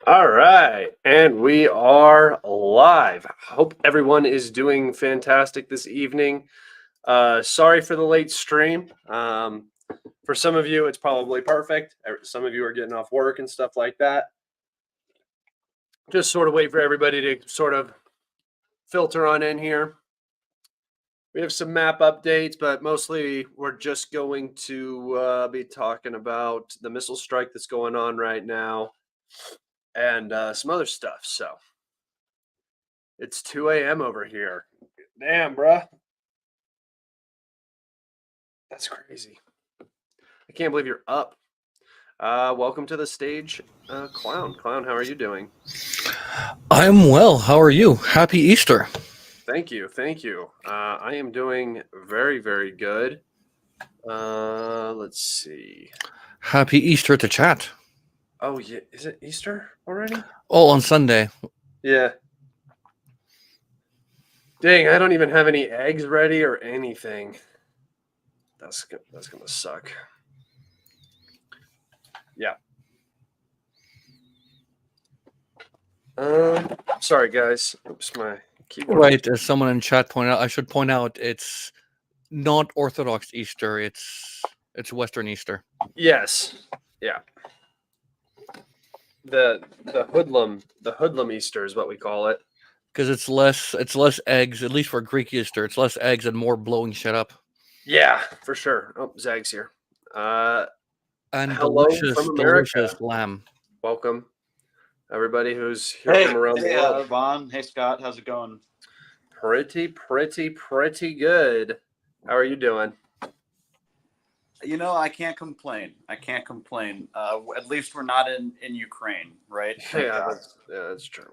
All right, and we are live. Hope everyone is doing fantastic this evening. Sorry for the late stream. For some of you, it's probably perfect. Some of you are getting off work and stuff like that. Just sort of wait for everybody to sort of filter on in here. We have some map updates, but mostly we're just going to be talking about the missile strike that's going on right now and some other stuff. So it's 2 a.m. over here. Damn, bruh. That's crazy. I can't believe you're up. Welcome to the stage, Clown. Clown, how are you doing? I'm well. How are you? Happy Easter. Thank you. Thank you. I am doing very, very good. Let's see. Happy Easter to chat. Oh, yeah. Is it Easter already? Oh, on Sunday. Yeah. Dang, I don't even have any eggs ready or anything. That's gonna suck. Yeah. Sorry guys. Oops, my keyboard. Right, as someone in chat pointed out, I should point out it's not Orthodox Easter. It's Western Easter. Yes. Yeah. The hoodlum Easter is what we call it. Because it's less eggs, at least for Greek Easter. It's less eggs and more blowing shit up. Yeah, for sure. Oh, Zag's here. And hello from America. delicious lamb. Welcome, everybody who's here from around the world. Vaughn. Hey, Scott. How's it going? Pretty good. How are you doing? You know, I can't complain. At least we're not in Ukraine, right? Yeah, that's true.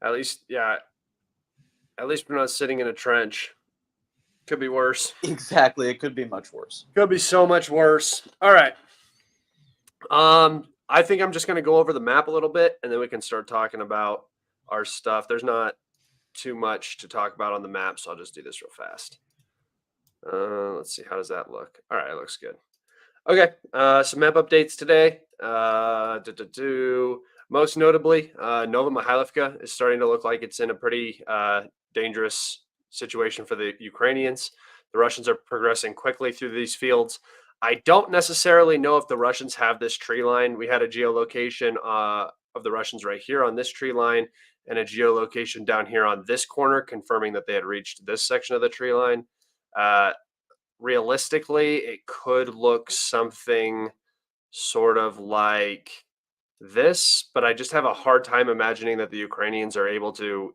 At least we're not sitting in a trench. Could be worse. Exactly. It could be much worse. Could be so much worse. All right. I think I'm just going to go over the map a little bit, and then we can start talking about our stuff. There's not too much to talk about on the map, so I'll just do this real fast. Let's see. How does that look? All right. It looks good. Okay. Some map updates today. Most notably, Nova Mihailivka is starting to look like it's in a pretty dangerous situation for the Ukrainians. The Russians are progressing quickly through these fields. I don't necessarily know if the Russians have this tree line. We had a geolocation of the Russians right here on this tree line and a geolocation down here on this corner, confirming that they had reached this section of the tree line. Realistically, it could look something sort of like this, but I just have a hard time imagining that the Ukrainians are able to,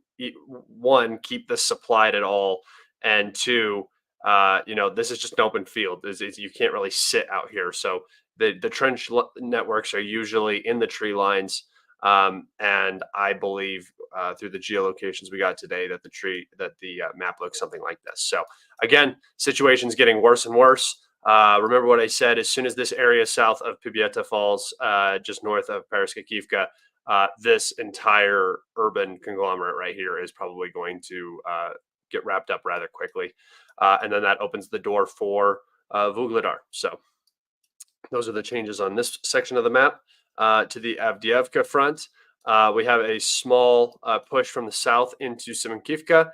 one, keep this supplied at all, and two, this is just an open field. You can't really sit out here. So the trench networks are usually in the tree lines, and I believe through the geolocations we got today that the map looks something like this. So again, situation's getting worse and worse. Remember what I said, as soon as this area south of Pibieta falls, just north of Pereska-Kivka, this entire urban conglomerate right here is probably going to get wrapped up rather quickly. And then that opens the door for Vuhledar. So those are the changes on this section of the map. To the Avdiivka front, we have a small push from the south into Simenkivka.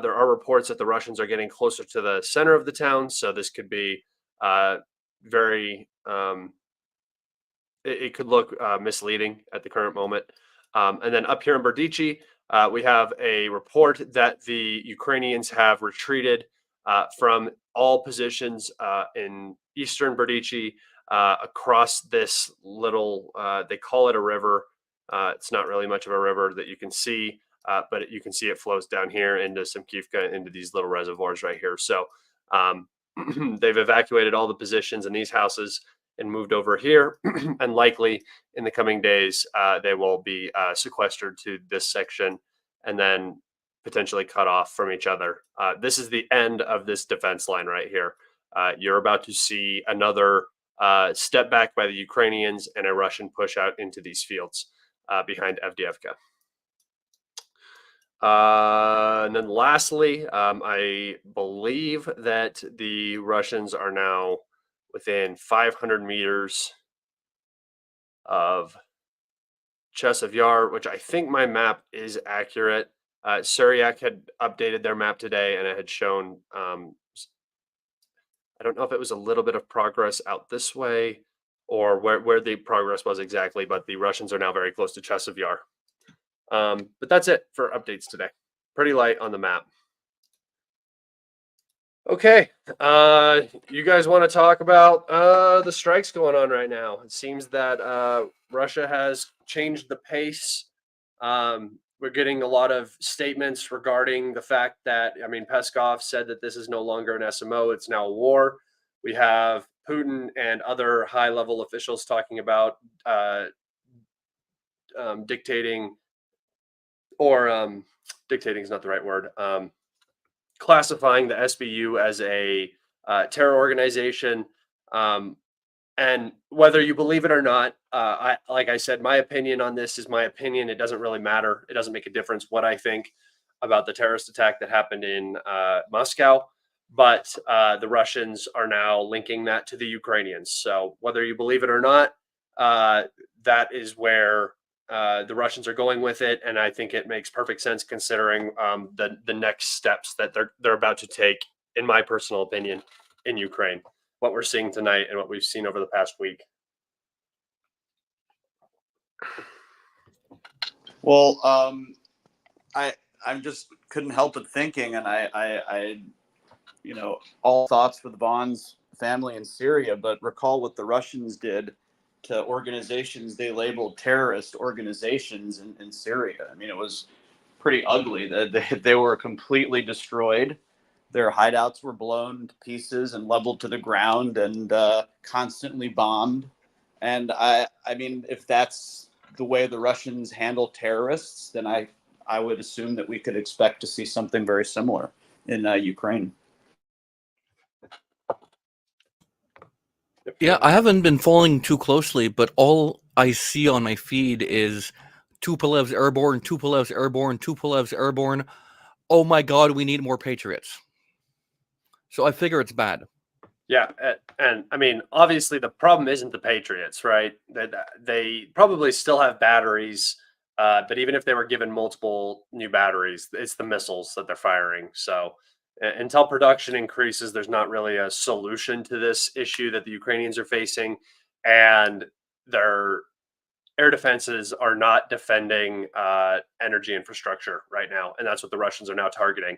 There are reports that the Russians are getting closer to the center of the town, so this could be very it could look misleading at the current moment. And then up here in Berdichi, we have a report that the Ukrainians have retreated from all positions in eastern Berdichi across this little, they call it a river. It's not really much of a river that you can see, but you can see it flows down here into Simkivka, into these little reservoirs right here. So they've evacuated all the positions in these houses and moved over here. And likely in the coming days, they will be sequestered to this section and then potentially cut off from each other. This is the end of this defense line right here. You're about to see another step back by the Ukrainians and a Russian push out into these fields behind Avdiivka. And then lastly, I believe that the Russians are now within 500 meters of Chasiv Yar, which I think my map is accurate. Syriac had updated their map today, and it had shown, I don't know if it was a little bit of progress out this way or where the progress was exactly, but the Russians are now very close to Chasiv Yar. But that's it for updates today. Pretty light on the map. Okay, you guys want to talk about the strikes going on right now? It seems that Russia has changed the pace. We're getting a lot of statements regarding the fact that, I mean, Peskov said that this is no longer an SMO, it's now a war. We have Putin and other high-level officials talking about dictating, or dictating is not the right word, classifying the SBU as a terror organization. And whether you believe it or not, like I said, my opinion on this is my opinion. It doesn't really matter. It doesn't make a difference what I think about the terrorist attack that happened in Moscow. But the Russians are now linking that to the Ukrainians. So whether you believe it or not, that is where the Russians are going with it, and I think it makes perfect sense considering the next steps that they're about to take, in my personal opinion, in Ukraine. What we're seeing tonight and what we've seen over the past week. Well, I'm just couldn't help but thinking, and I you know, all thoughts for the Vaughn's family in Syria, but recall what the Russians did to organizations they labeled terrorist organizations in Syria. I mean, it was pretty ugly. They were completely destroyed. Their hideouts were blown to pieces and leveled to the ground and constantly bombed. And I mean, if that's the way the Russians handle terrorists, then I would assume that we could expect to see something very similar in Ukraine. Yeah, I haven't been following too closely, but all I see on my feed is Tupolev's airborne, Tupolev's airborne, Tupolev's airborne. Oh my God, we need more Patriots. So I figure it's bad. Yeah, and I mean, obviously the problem isn't the Patriots, right? They probably still have batteries, but even if they were given multiple new batteries, it's the missiles that they're firing. So until production increases, there's not really a solution to this issue that the Ukrainians are facing, and their air defenses are not defending energy infrastructure right now, and that's what the Russians are now targeting.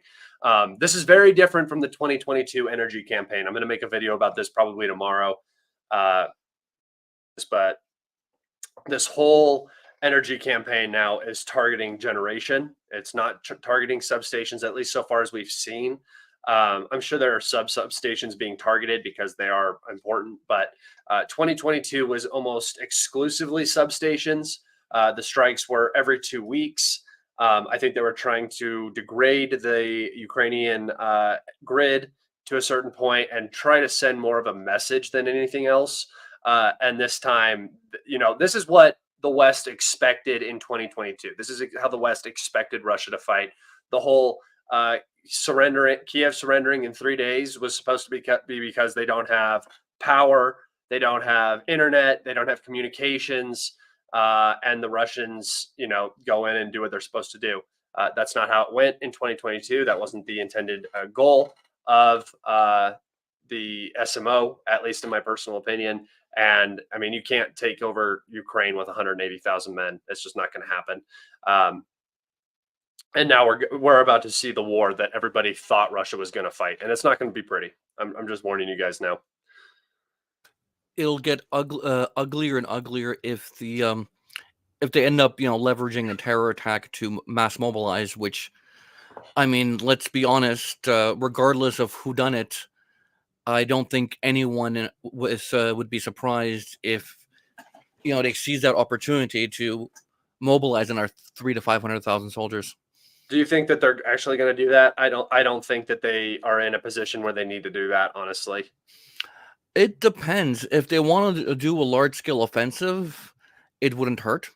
This is very different from the 2022 energy campaign. I'm going to make a video about this probably tomorrow, but this whole energy campaign now is targeting generation. It's not targeting substations, at least so far as we've seen. I'm sure there are substations being targeted because they are important, but 2022 was almost exclusively substations. The strikes were every 2 weeks. I think they were trying to degrade the Ukrainian grid to a certain point and try to send more of a message than anything else. And this time, you know, this is what the West expected in 2022. This is how the West expected Russia to fight. The whole Kiev surrendering in 3 days was supposed to be because they don't have power, they don't have internet, they don't have communications, and the Russians, go in and do what they're supposed to do. That's not how it went in 2022. That wasn't the intended goal of the SMO, at least in my personal opinion. And I mean, you can't take over Ukraine with 180,000 men. It's just not going to happen. And now we're about to see the war that everybody thought Russia was going to fight, and it's not going to be pretty. I'm just warning you guys now. It'll get uglier and uglier if they end up leveraging a terror attack to mass mobilize. Which, I mean, let's be honest. Regardless of who done it, I don't think anyone would be surprised if they seize that opportunity to mobilize in our 300,000 to 500,000 soldiers. Do you think that they're actually going to do that? I don't think that they are in a position where they need to do that, honestly. It depends. If they want to do a large scale offensive, it wouldn't hurt.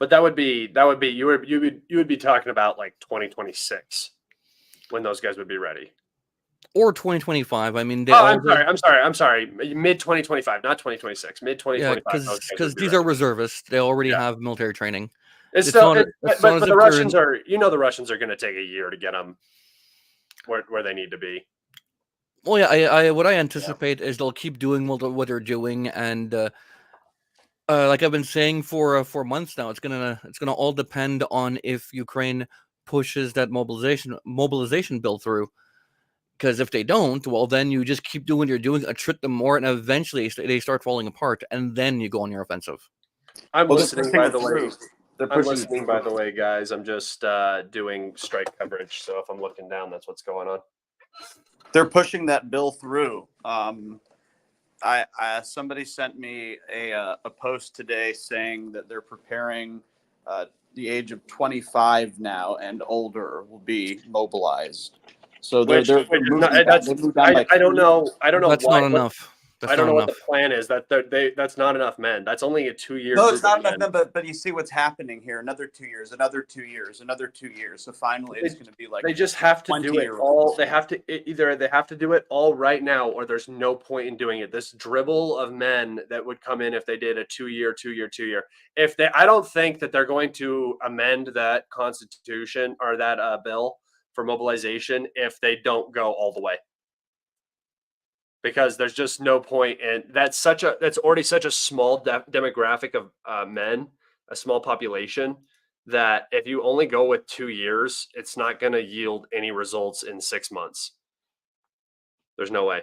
But that would be you would be talking about like 2026 when those guys would be ready. Or 2025. I mean, I'm sorry. Mid 2025, not 2026. Mid 2025. Yeah, because these are reservists. They already have military training. But the Russians are. The Russians are going to take a year to get them where they need to be. Well, yeah. What I anticipate is they'll keep doing what they're doing, and like I've been saying for months now, it's gonna all depend on if Ukraine pushes that mobilization bill through. Because if they don't, well, then you just keep doing what you're doing, attrit them more, and eventually they start falling apart, and then you go on your offensive. I'm listening, by the way, guys. I'm just doing strike coverage, so if I'm looking down, that's what's going on. They're pushing that bill through. Somebody sent me a post today saying that they're preparing the age of 25 now and older will be mobilized. So I don't know. That's not enough. I don't know what the plan is. That's not enough men. That's only a 2 year. No, it's not enough men. But you see what's happening here. Another 2 years. Another 2 years. Another 2 years. So finally, it's going to be like they just have to do it all. They have to do it all right now, or there's no point in doing it. This dribble of men that would come in if they did a 2 year. I don't think that they're going to amend that constitution or that bill for mobilization if they don't go all the way, because there's just no point. And that's already such a small demographic of men, a small population, that if you only go with 2 years, it's not going to yield any results in 6 months. There's no way.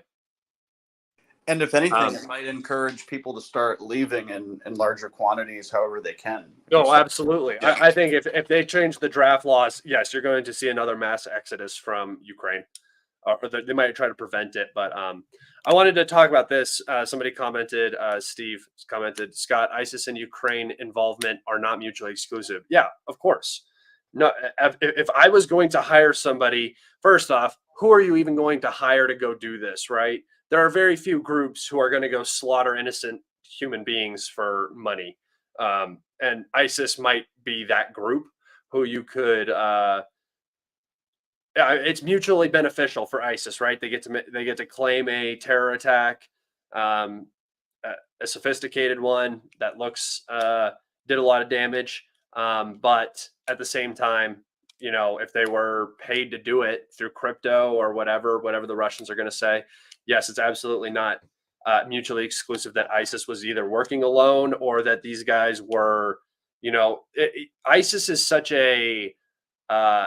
And if anything, it might encourage people to start leaving in larger quantities, however they can. No, absolutely. Yeah. I think if they change the draft laws, yes, you're going to see another mass exodus from Ukraine, or they might try to prevent it. But I wanted to talk about this. Somebody commented, Steve commented, Scott, ISIS and Ukraine involvement are not mutually exclusive. Yeah, of course. No, if I was going to hire somebody, first off, who are you even going to hire to go do this, right? There are very few groups who are going to go slaughter innocent human beings for money. And ISIS might be that group who you could, it's mutually beneficial for ISIS, right? They get to claim a terror attack, a sophisticated one that did a lot of damage. But at the same time, if they were paid to do it through crypto or whatever the Russians are going to say, yes, it's absolutely not mutually exclusive that ISIS was either working alone or that these guys were, ISIS is such a,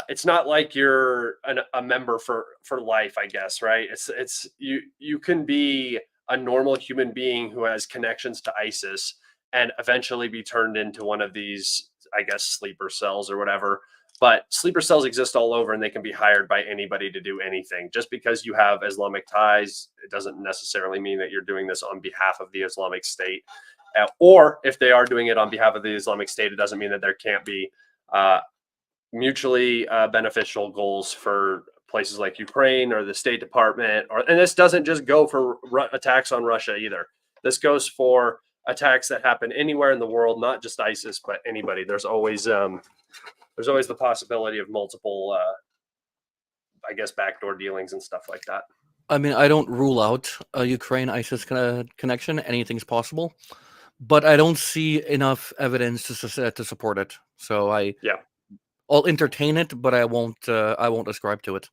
it's not like you're a member for life, I guess, right? It's you can be a normal human being who has connections to ISIS and eventually be turned into one of these, I guess, sleeper cells or whatever. But sleeper cells exist all over, and they can be hired by anybody to do anything. Just because you have Islamic ties, it doesn't necessarily mean that you're doing this on behalf of the Islamic State. Or if they are doing it on behalf of the Islamic State, it doesn't mean that there can't be mutually beneficial goals for places like Ukraine or the State Department. And this doesn't just go for attacks on Russia either. This goes for attacks that happen anywhere in the world, not just ISIS, but anybody. There's always the possibility of multiple, I guess, backdoor dealings and stuff like that. I mean, I don't rule out a Ukraine-ISIS connection. Anything's possible, but I don't see enough evidence to support it. So I'll entertain it, but I won't ascribe to it.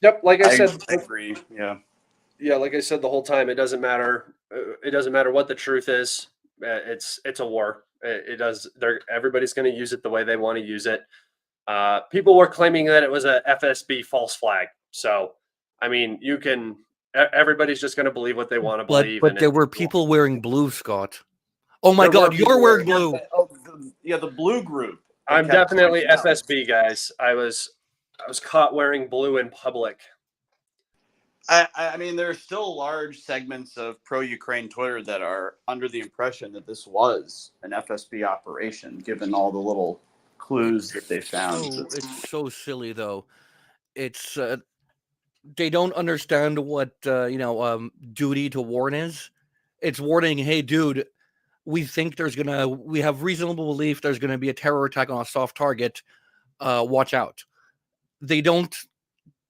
Yep, like I said, I agree. Yeah, like I said the whole time, it doesn't matter. It doesn't matter what the truth is. It's a war. It does. Everybody's going to use it the way they want to use it. People were claiming that it was a FSB false flag. So, I mean, everybody's just going to believe what they want to believe. But there were people wearing blue, Scott. Oh my God, you're wearing blue. The blue group. I'm definitely FSB, guys. I was caught wearing blue in public. I mean, there are still large segments of pro-Ukraine Twitter that are under the impression that this was an FSB operation, given all the little clues that they found. It's so silly, though. It's they don't understand what duty to warn is. It's warning, hey, dude, we have reasonable belief there's gonna be a terror attack on a soft target. Watch out. They don't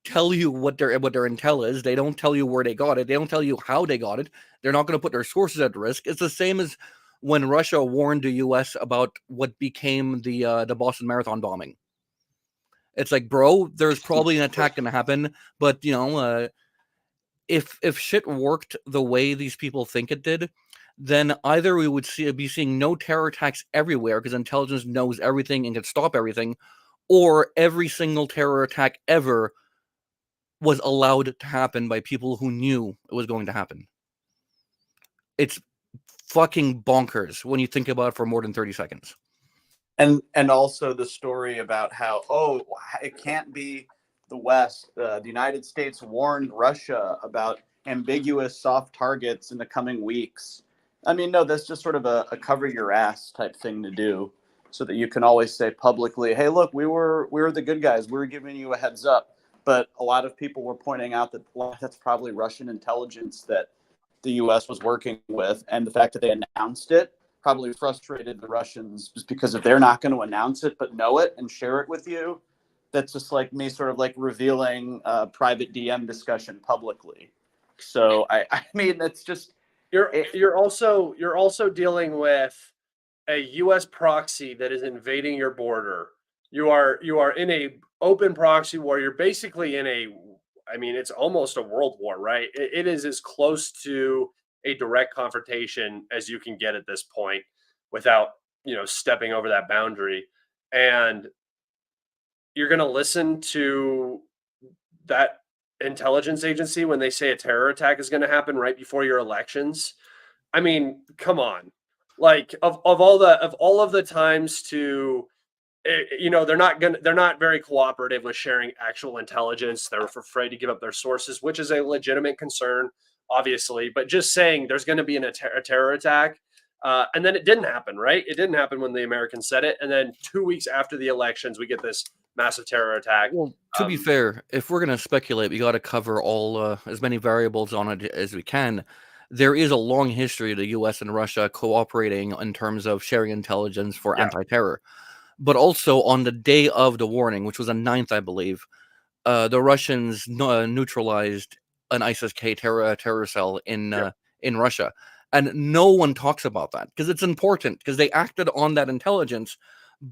tell you what their intel is. They don't tell you where they got it. They don't tell you how they got it. They're not going to put their sources at risk. It's the same as when Russia warned the U.S. about what became the Boston Marathon bombing. It's like, bro, there's probably an attack going to happen, but if shit worked the way these people think it did, then either we would be seeing no terror attacks everywhere because intelligence knows everything and can stop everything, or every single terror attack ever was allowed to happen by people who knew it was going to happen. It's fucking bonkers when you think about it for more than 30 seconds. And also the story about how, it can't be the West. The United States warned Russia about ambiguous soft targets in the coming weeks. I mean, no, that's just sort of a cover your ass type thing to do so that you can always say publicly, hey, look, we were the good guys. We were giving you a heads up. But a lot of people were pointing out that that's probably Russian intelligence that the U.S. was working with. And the fact that they announced it probably frustrated the Russians just because if they're not going to announce it but know it and share it with you, that's just like me sort of like revealing a private DM discussion publicly. So, I mean, that's just... You're also dealing with a U.S. proxy that is invading your border. You are in a open proxy war. You're basically in it's almost a world war, right? It is as close to a direct confrontation as you can get at this point without, stepping over that boundary. And you're going to listen to that intelligence agency when they say a terror attack is going to happen right before your elections. I mean, come on. Like of all of the times to they're not very cooperative with sharing actual intelligence. They're afraid to give up their sources, which is a legitimate concern, obviously. But just saying there's going to be a terror attack, and then it didn't happen, right? It didn't happen when the Americans said it, and then 2 weeks after the elections, we get this massive terror attack. Well, to be fair, if we're going to speculate, we got to cover all as many variables on it as we can. There is a long history of the U.S. and Russia cooperating in terms of sharing intelligence for anti-terror. But also on the day of the warning, which was the 9th, I believe, the Russians neutralized an ISIS-K terror cell in Russia. And no one talks about that because it's important because they acted on that intelligence.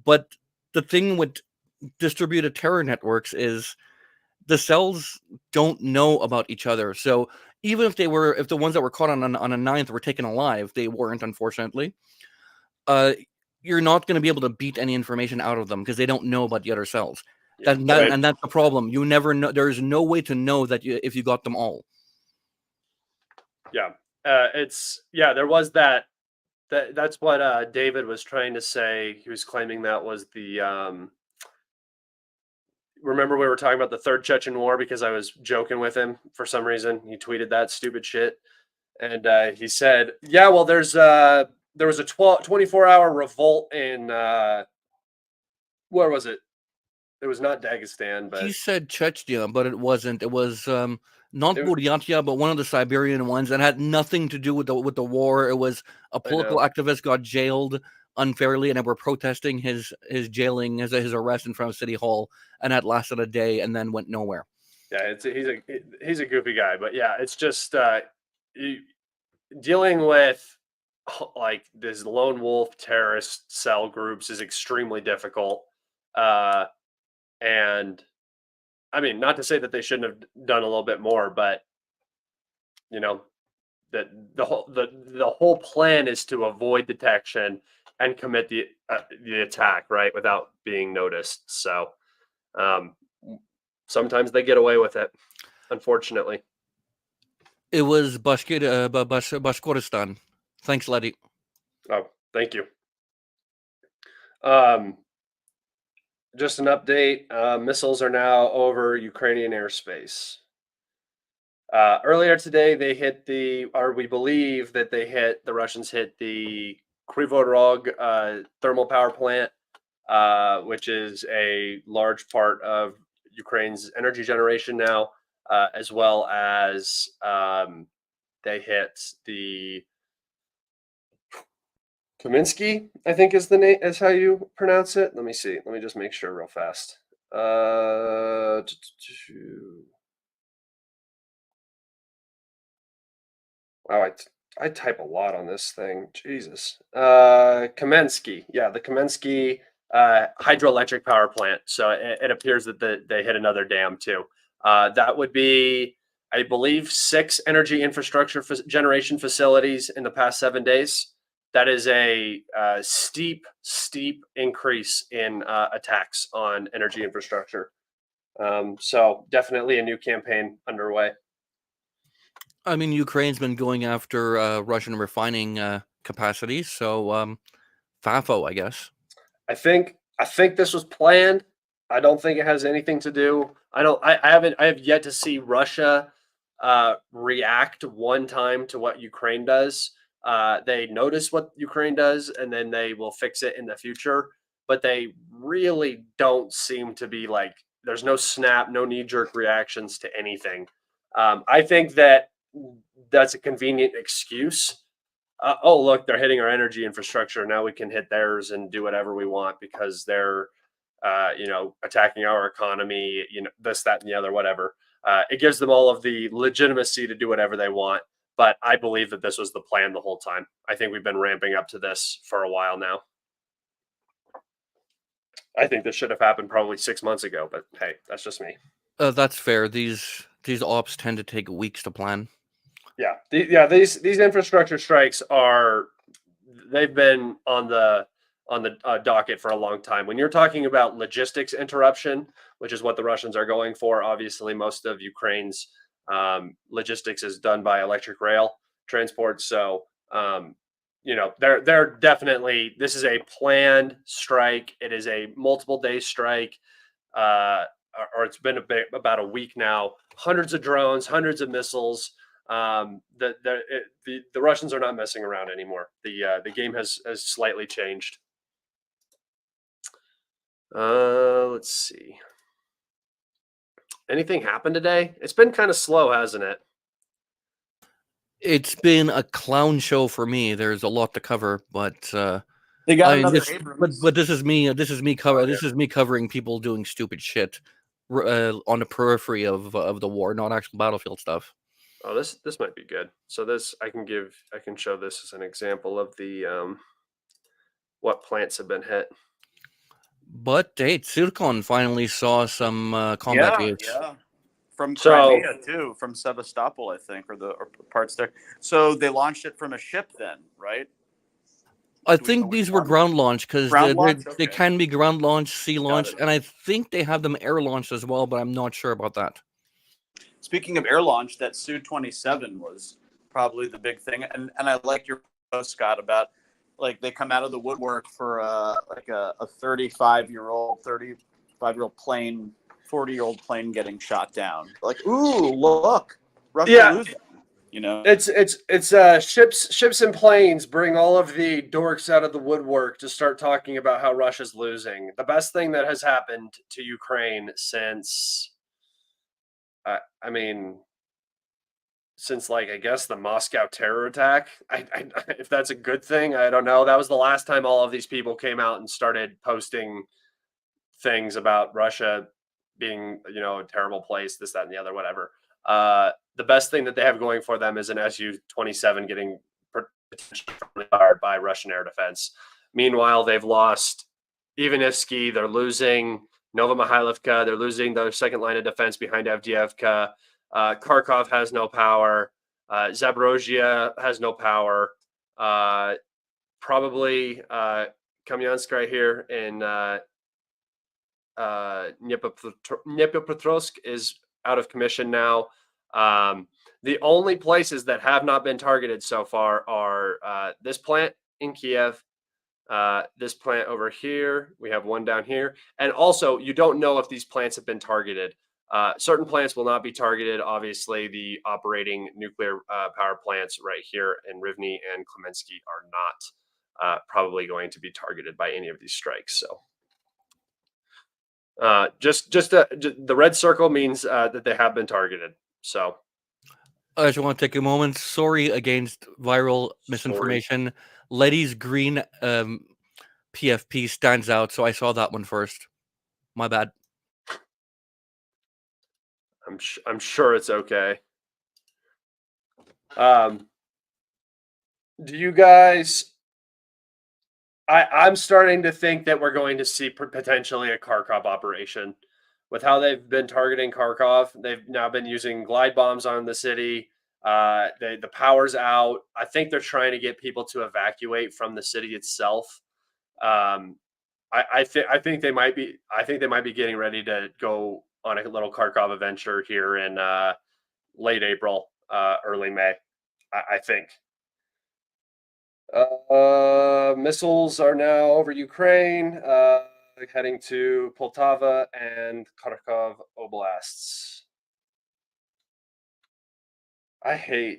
But the thing with distributed terror networks is the cells don't know about each other. So even if the ones that were caught on a 9th were taken alive, they weren't, unfortunately. You're not going to be able to beat any information out of them because they don't know about the other cells. And that's the problem. You never know. There's no way to know that if you got them all. Yeah. There was that. That's what David was trying to say. He was claiming that was the. Remember we were talking about the Third Chechen War because I was joking with him for some reason. He tweeted that stupid shit. And he said, yeah, well, there was a 24-hour revolt in, where was it? Dagestan, He but said Chechnya, but it wasn't. It was not it, Buryatia, but one of the Siberian ones, and had nothing to do with the war. It was a I political know. activist got jailed unfairly, and they were protesting his jailing, his arrest in front of City Hall, and that lasted a day and then went nowhere. Yeah, he's a goofy guy, but yeah, it's just dealing with like this lone wolf terrorist cell groups is extremely difficult. And I mean, not to say that they shouldn't have done a little bit more, but you know, that the whole plan is to avoid detection and commit the attack right without being noticed. So um, sometimes they get away with it, unfortunately. It was Bashkortostan. Thanks, Letty. Oh, thank you. Um, just an update. Missiles are now over Ukrainian airspace. Earlier today, we believe that the Russians hit the Krivorog thermal power plant, which is a large part of Ukraine's energy generation now, as well as they hit the Kaminsky, I think is the name, is how you pronounce it. Let me see. Let me just make sure real fast. Wow, I type a lot on this thing. Jesus. Kamensky. Yeah, the Kamensky hydroelectric power plant. So it appears that they hit another dam too. That would be, I believe, 6 energy infrastructure generation facilities in the past 7 days. That is a steep increase in attacks on energy infrastructure. So definitely a new campaign underway. I mean, Ukraine's been going after Russian refining capacities, so FAFO, I guess. I think this was planned. I don't think it has anything to do. I have yet to see Russia react one time to what Ukraine does. They notice what Ukraine does and then they will fix it in the future. But they really don't seem to be like, there's no snap, no knee jerk reactions to anything. I think that's a convenient excuse. Oh, look, they're hitting our energy infrastructure. Now we can hit theirs and do whatever we want because they're, attacking our economy, this, that, and the other, whatever. It gives them all of the legitimacy to do whatever they want. But I believe that this was the plan the whole time. I think we've been ramping up to this for a while now. I think this should have happened probably 6 months ago, but hey, that's just me. That's fair. These ops tend to take weeks to plan. Yeah, these infrastructure strikes they've been on the docket for a long time. When you're talking about logistics interruption, which is what the Russians are going for, obviously most of Ukraine's logistics is done by electric rail transport. So they're definitely, this is a planned strike. It is a multiple day strike. Or it's been about a week now. Hundreds of drones, hundreds of missiles. The Russians are not messing around anymore. The game has slightly changed. Let's see. Anything happened today? It's been kind of slow, hasn't it? It's been a clown show for me. There's a lot to cover, but they got another Abrams. But this is me. This is me covering people doing stupid shit on the periphery of the war, not actual battlefield stuff. Oh, this might be good. So I can show this as an example of the what plants have been hit. But hey, Tsirkon finally saw some combat use. Yeah. From Crimea too, from Sevastopol, I think, or parts there. So they launched it from a ship then, right? I think these were ground launch because they can be ground launch, sea launch, and I think they have them air launched as well, but I'm not sure about that. Speaking of air launch, that Su-27 was probably the big thing, and I like your post, Scott, about like they come out of the woodwork for a 35-year-old plane, 40-year-old plane getting shot down. Like, ooh, look, Russia losing. You know, It's ships and planes bring all of the dorks out of the woodwork to start talking about how Russia's losing. The best thing that has happened to Ukraine since, I mean, since like I guess the Moscow terror attack. If that's a good thing, I don't know. That was the last time all of these people came out and started posting things about Russia being, a terrible place, this, that, and the other, whatever. The best thing that they have going for them is an Su-27 getting potentially fired by Russian air defense. Meanwhile, they've lost Ivanivsky, they're losing Novomihailovka, they're losing their second line of defense behind Avdiivka. Kharkov has no power. Zaporozhye has no power. Probably Kamyansk right here in Dnipropetrovsk is out of commission now. The only places that have not been targeted so far are this plant in Kiev, this plant over here. We have one down here. And also, you don't know if these plants have been targeted. Certain plants will not be targeted. Obviously, the operating nuclear power plants right here in Rivne and Klemensky are not probably going to be targeted by any of these strikes. So just the red circle means that they have been targeted. So I just want to take a moment. Sorry against viral misinformation. Letty's green PFP stands out, so I saw that one first. My bad. I'm sure it's okay. Do you guys? I'm starting to think that we're going to see potentially a Kharkov operation. With how they've been targeting Kharkov, they've now been using glide bombs on the city. The power's out. I think they're trying to get people to evacuate from the city itself. I think they might be. I think they might be getting ready to go on a little Kharkov adventure here in late April, early May. I think. Missiles are now over Ukraine, heading to Poltava and Kharkov oblasts. I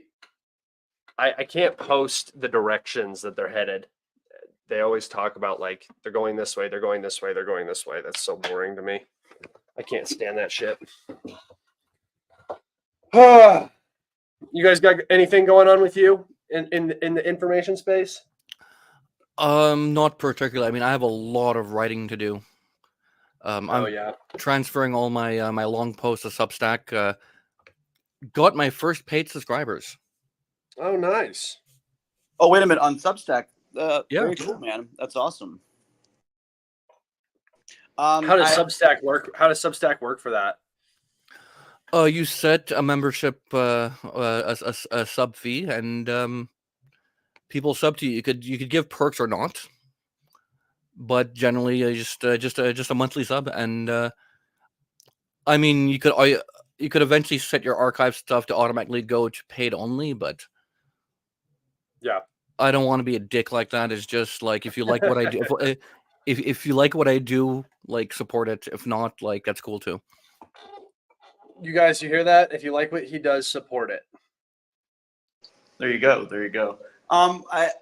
can't post the directions that they're headed. They always talk about like they're going this way, they're going this way, they're going this way. That's so boring to me. I can't stand that shit. You guys got anything going on with you in the information space? Not particularly. I mean, I have a lot of writing to do. I'm transferring all my my long posts to Substack. Got my first paid subscribers. Oh, nice. Oh, wait a minute, on Substack. Yeah. Very cool, man. That's awesome. How does Substack work? How does Substack work for that? You set a membership, a sub fee, and people sub to you. You could give perks or not, but generally just a monthly sub. And I mean, you could eventually set your archive stuff to automatically go to paid only, but yeah, I don't want to be a dick like that. It's just like if you like what I do, if you like what I do, like support it. If not, like that's cool too. You guys, you hear that? If you like what he does, support it. There you go. There you go. I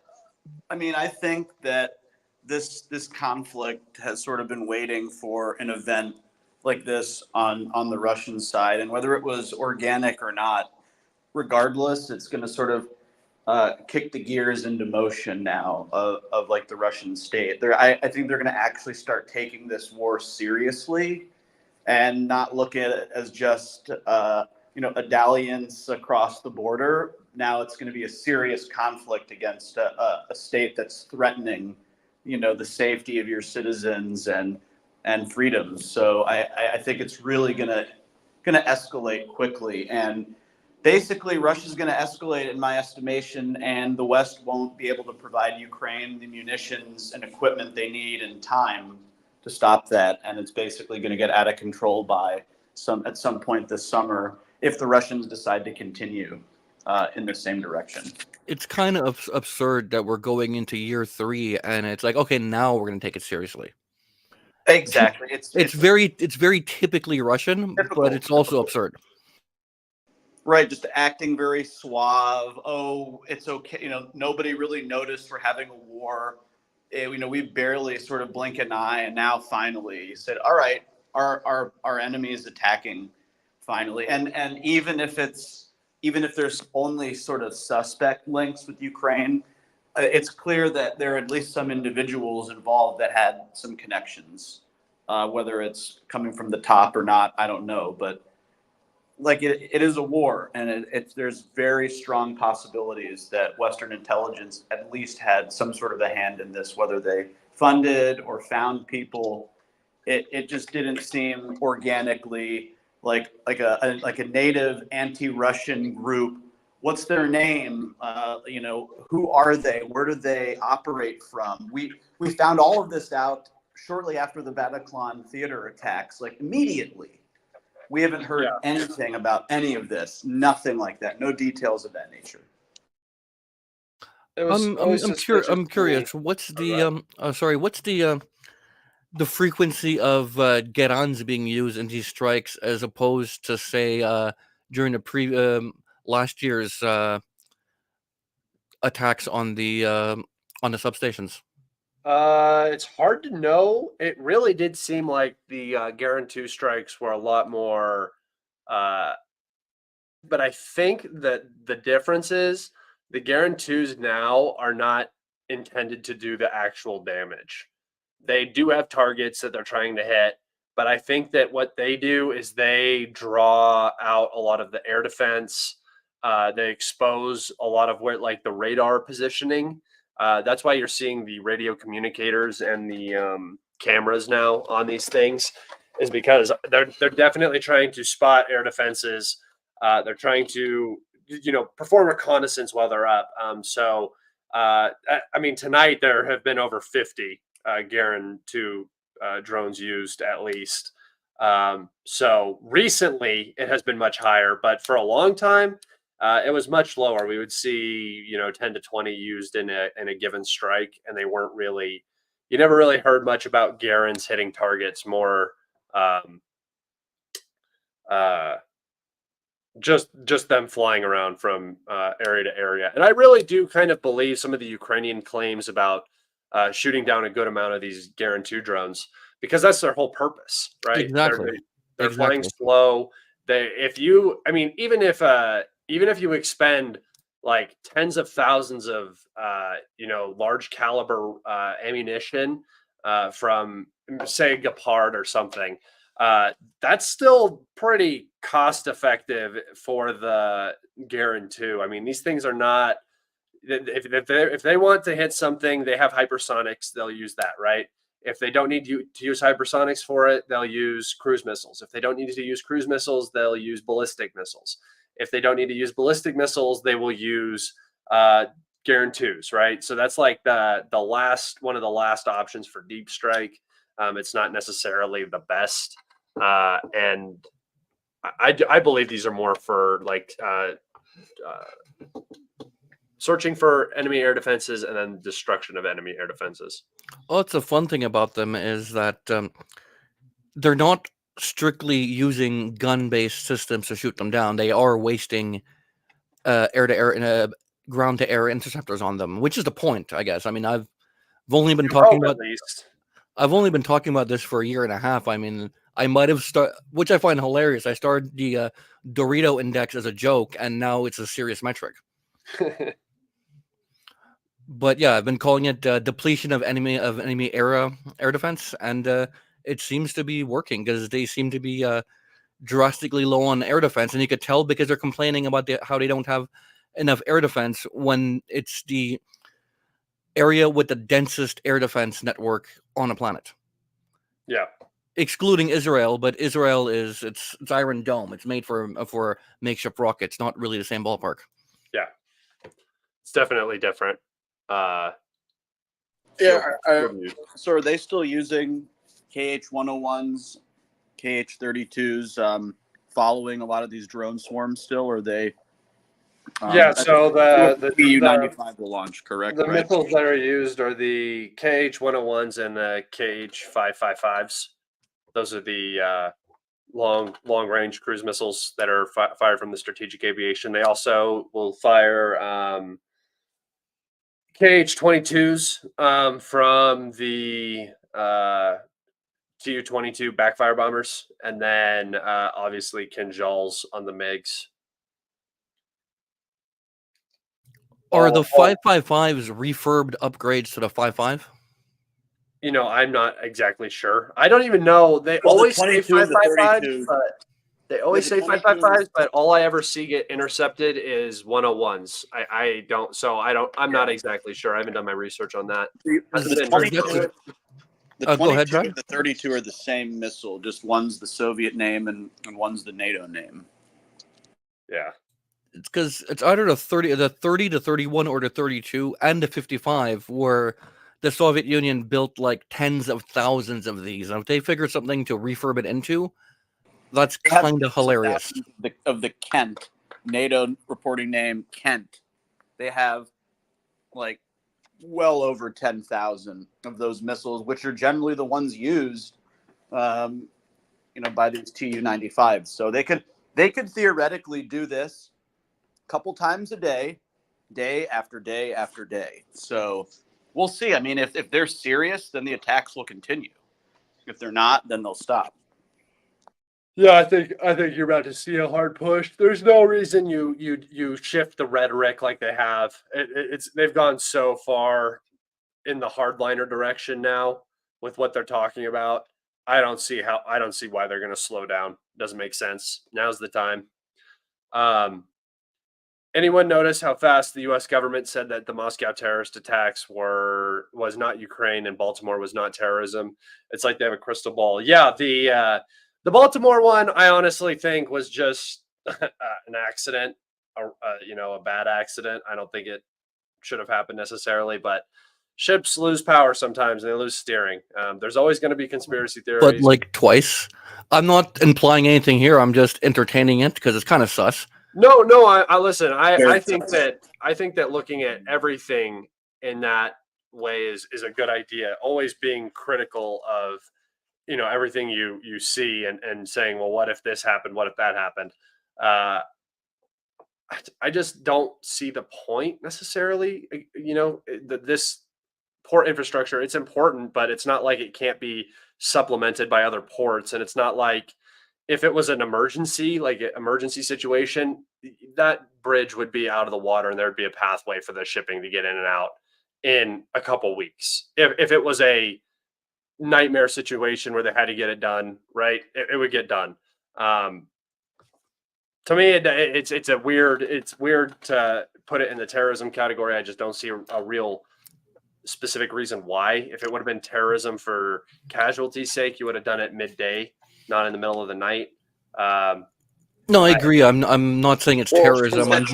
mean, I think that this conflict has sort of been waiting for an event like this on the Russian side, and whether it was organic or not, regardless, it's going to sort of kick the gears into motion now of like the Russian state. I think they're going to actually start taking this war seriously and not look at it as just a dalliance across the border. Now it's going to be a serious conflict against a state that's threatening, the safety of your citizens and freedoms. So I think it's really gonna escalate quickly, and basically Russia's going to escalate in my estimation, and the West won't be able to provide Ukraine the munitions and equipment they need in time to stop that, and it's basically going to get out of control at some point this summer if the Russians decide to continue in the same direction. It's kind of absurd that we're going into year 3 and it's like, okay, now we're going to take it seriously. Exactly. It's very typically Russian, but it's also absurd. Right, just acting very suave. Oh, it's okay. Nobody really noticed we're having a war. We barely sort of blink an eye, and now finally said, "All right, our enemy is attacking." Finally, and even if there's only sort of suspect links with Ukraine, it's clear that there are at least some individuals involved that had some connections. Whether it's coming from the top or not, I don't know, but like it is a war, and there's very strong possibilities that Western intelligence at least had some sort of a hand in this, whether they funded or found people. It just didn't seem organically like a native anti-Russian group. What's their name? Who are they? Where do they operate from? We found all of this out shortly after the Bataclan theater attacks, like immediately. We haven't heard anything about any of this. Nothing like that. No details of that nature. It was always suspicious I'm to curious. me. What's the frequency of Gerans being used in these strikes as opposed to say during the last year's attacks on the substations? It's hard to know. It really did seem like the Garin 2 strikes were a lot more. But I think that the difference is the Garin 2s now are not intended to do the actual damage. They do have targets that they're trying to hit, but I think that what they do is they draw out a lot of the air defense. They expose a lot of where, like the radar positioning. That's why you're seeing the radio communicators and the cameras now on these things, is because they're definitely trying to spot air defenses. They're trying to perform reconnaissance while they're up. I mean, tonight there have been over 50 Garin 2 drones used at least. So recently it has been much higher, but for a long time it was much lower. We would see 10 to 20 used in a given strike, and they weren't really. You never really heard much about Garins hitting targets. More just them flying around from area to area. And I really do kind of believe some of the Ukrainian claims about shooting down a good amount of these Garin 2 drones, because that's their whole purpose, right? Exactly. They're flying slow. Even if you expend like tens of thousands of large caliber ammunition from say Gepard or something, that's still pretty cost effective for the Garin 2. I mean, these things are not. If they want to hit something, they have hypersonics. They'll use that, right? If they don't need to use hypersonics for it, they'll use cruise missiles. If they don't need to use cruise missiles, they'll use ballistic missiles. If they don't need to use ballistic missiles, they will use Garin 2s, right? So that's like one of the last options for deep strike. It's not necessarily the best, and I believe these are more for like searching for enemy air defenses and then destruction of enemy air defenses. Well, it's the fun thing about them is that they're not strictly using gun-based systems to shoot them down. They are wasting air-to-air and ground-to-air interceptors on them, which is the point, I guess. I mean, I've only been talking about this for a year and a half. I mean, I might have started, which I find hilarious. I started the Dorito index as a joke, and now it's a serious metric. But yeah, I've been calling it depletion of enemy air defense, and it seems to be working because they seem to be drastically low on air defense, and you could tell because they're complaining about how they don't have enough air defense when it's the area with the densest air defense network on the planet. Yeah, excluding Israel, but Israel it's Iron Dome. It's made for makeshift rockets, not really the same ballpark. Yeah, it's definitely different. So are they still using KH-101s, KH-32s, following a lot of these drone swarms still, or are they? So the EU-95 will launch, correct? The missiles that are used are the KH-101s and the KH-555s. Those are the long range cruise missiles that are fired from the strategic aviation. They also will fire KH-22s from the Tu-22 backfire bombers, and then obviously Kinjals on the MiGs. Are the 555s refurbed upgrades to the 5.5? You know, I'm not exactly sure. I don't even know. They Well, the always say 22 and the 555, 32. but they always the say 22 555s, but all I ever see get intercepted is 101s. I don't, so I don't, I'm not exactly sure. I haven't done my research on that. The been- 22, the Go ahead, 22 Brad. and the 32 are the same missile, just one's the Soviet name and one's the NATO name. Yeah. It's because it's either the 30 to 31 or the 32 and the 55 where the Soviet Union built like tens of thousands of these. And if they figure something to refurb it into, that's They have kind of hilarious. thousands of the Kent, NATO reporting name Kent. They have like well over 10,000 of those missiles, which are generally the ones used, by these Tu-95s. So they could theoretically do this a couple times a day, day after day after day. So we'll see. I mean, if they're serious, then the attacks will continue. If they're not, then they'll stop. Yeah, I think you're about to see a hard push. There's no reason you shift the rhetoric like they have. It's they've gone so far in the hardliner direction now with what they're talking about. I don't see why they're going to slow down. Doesn't make sense. Now's the time. Anyone notice how fast the U.S. government said that the Moscow terrorist attacks was not Ukraine and Baltimore was not terrorism? It's like they have a crystal ball. Yeah, the Baltimore one, I honestly think was just an accident, a bad accident. I don't think it should have happened necessarily, but ships lose power sometimes and they lose steering. There's always going to be conspiracy theories. But like twice. I'm not implying anything here. I'm just entertaining it because it's kind of sus. No, I listen. I think that looking at everything in that way is a good idea. Always being critical of everything you see and saying, well, what if this happened? What if that happened? I just don't see the point necessarily. This port infrastructure, it's important, but it's not like it can't be supplemented by other ports, and it's not like if it was an emergency, like an emergency situation, that bridge would be out of the water and there'd be a pathway for the shipping to get in and out in a couple weeks. If it was a nightmare situation where they had to get it done, right, it would get done. To me, it's weird to put it in the terrorism category. I just don't see a real specific reason why. If it would have been terrorism for casualty's sake, you would have done it midday, not in the middle of the night. No, I agree. I'm not saying it's terrorism. I'm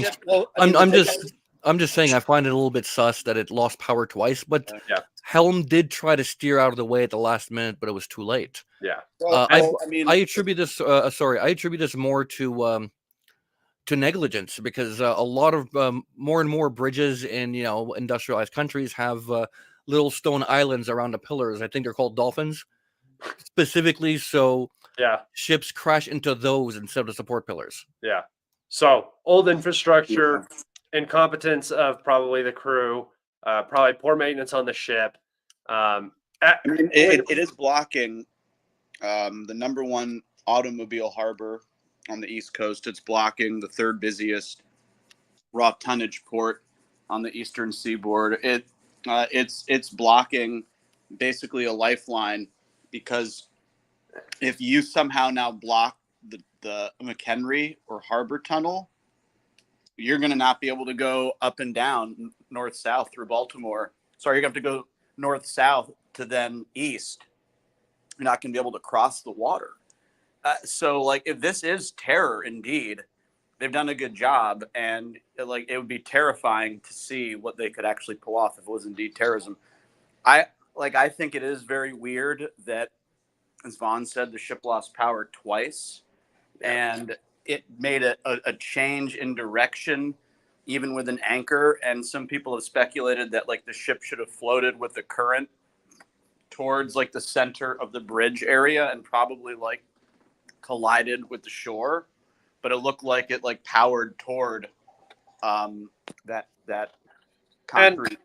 just saying I find it a little bit sus that it lost power twice. But Yeah. Helm did try to steer out of the way at the last minute, but it was too late. Yeah. I attribute this. I attribute this more to negligence because a lot of more and more bridges in industrialized countries have little stone islands around the pillars. I think they're called dolphins, specifically so ships crash into those instead of support pillars. Yeah. So old infrastructure, incompetence of probably the crew, probably poor maintenance on the ship. It is blocking the number one automobile harbor on the East Coast. It's blocking the third busiest raw tonnage port on the eastern seaboard. It's blocking basically a lifeline because if you somehow now block the McHenry or Harbor Tunnel, you're going to not be able to go up and down north-south through Baltimore. Sorry, you're going to have to go north-south to then east. You're not going to be able to cross the water. So, like, if this is terror indeed, they've done a good job, and it would be terrifying to see what they could actually pull off if it was indeed terrorism. I think it is very weird that, as Vaughn said, the ship lost power twice, and it made a change in direction, even with an anchor. And some people have speculated that the ship should have floated with the current towards the center of the bridge area and probably collided with the shore, but it looked like it like powered toward that concrete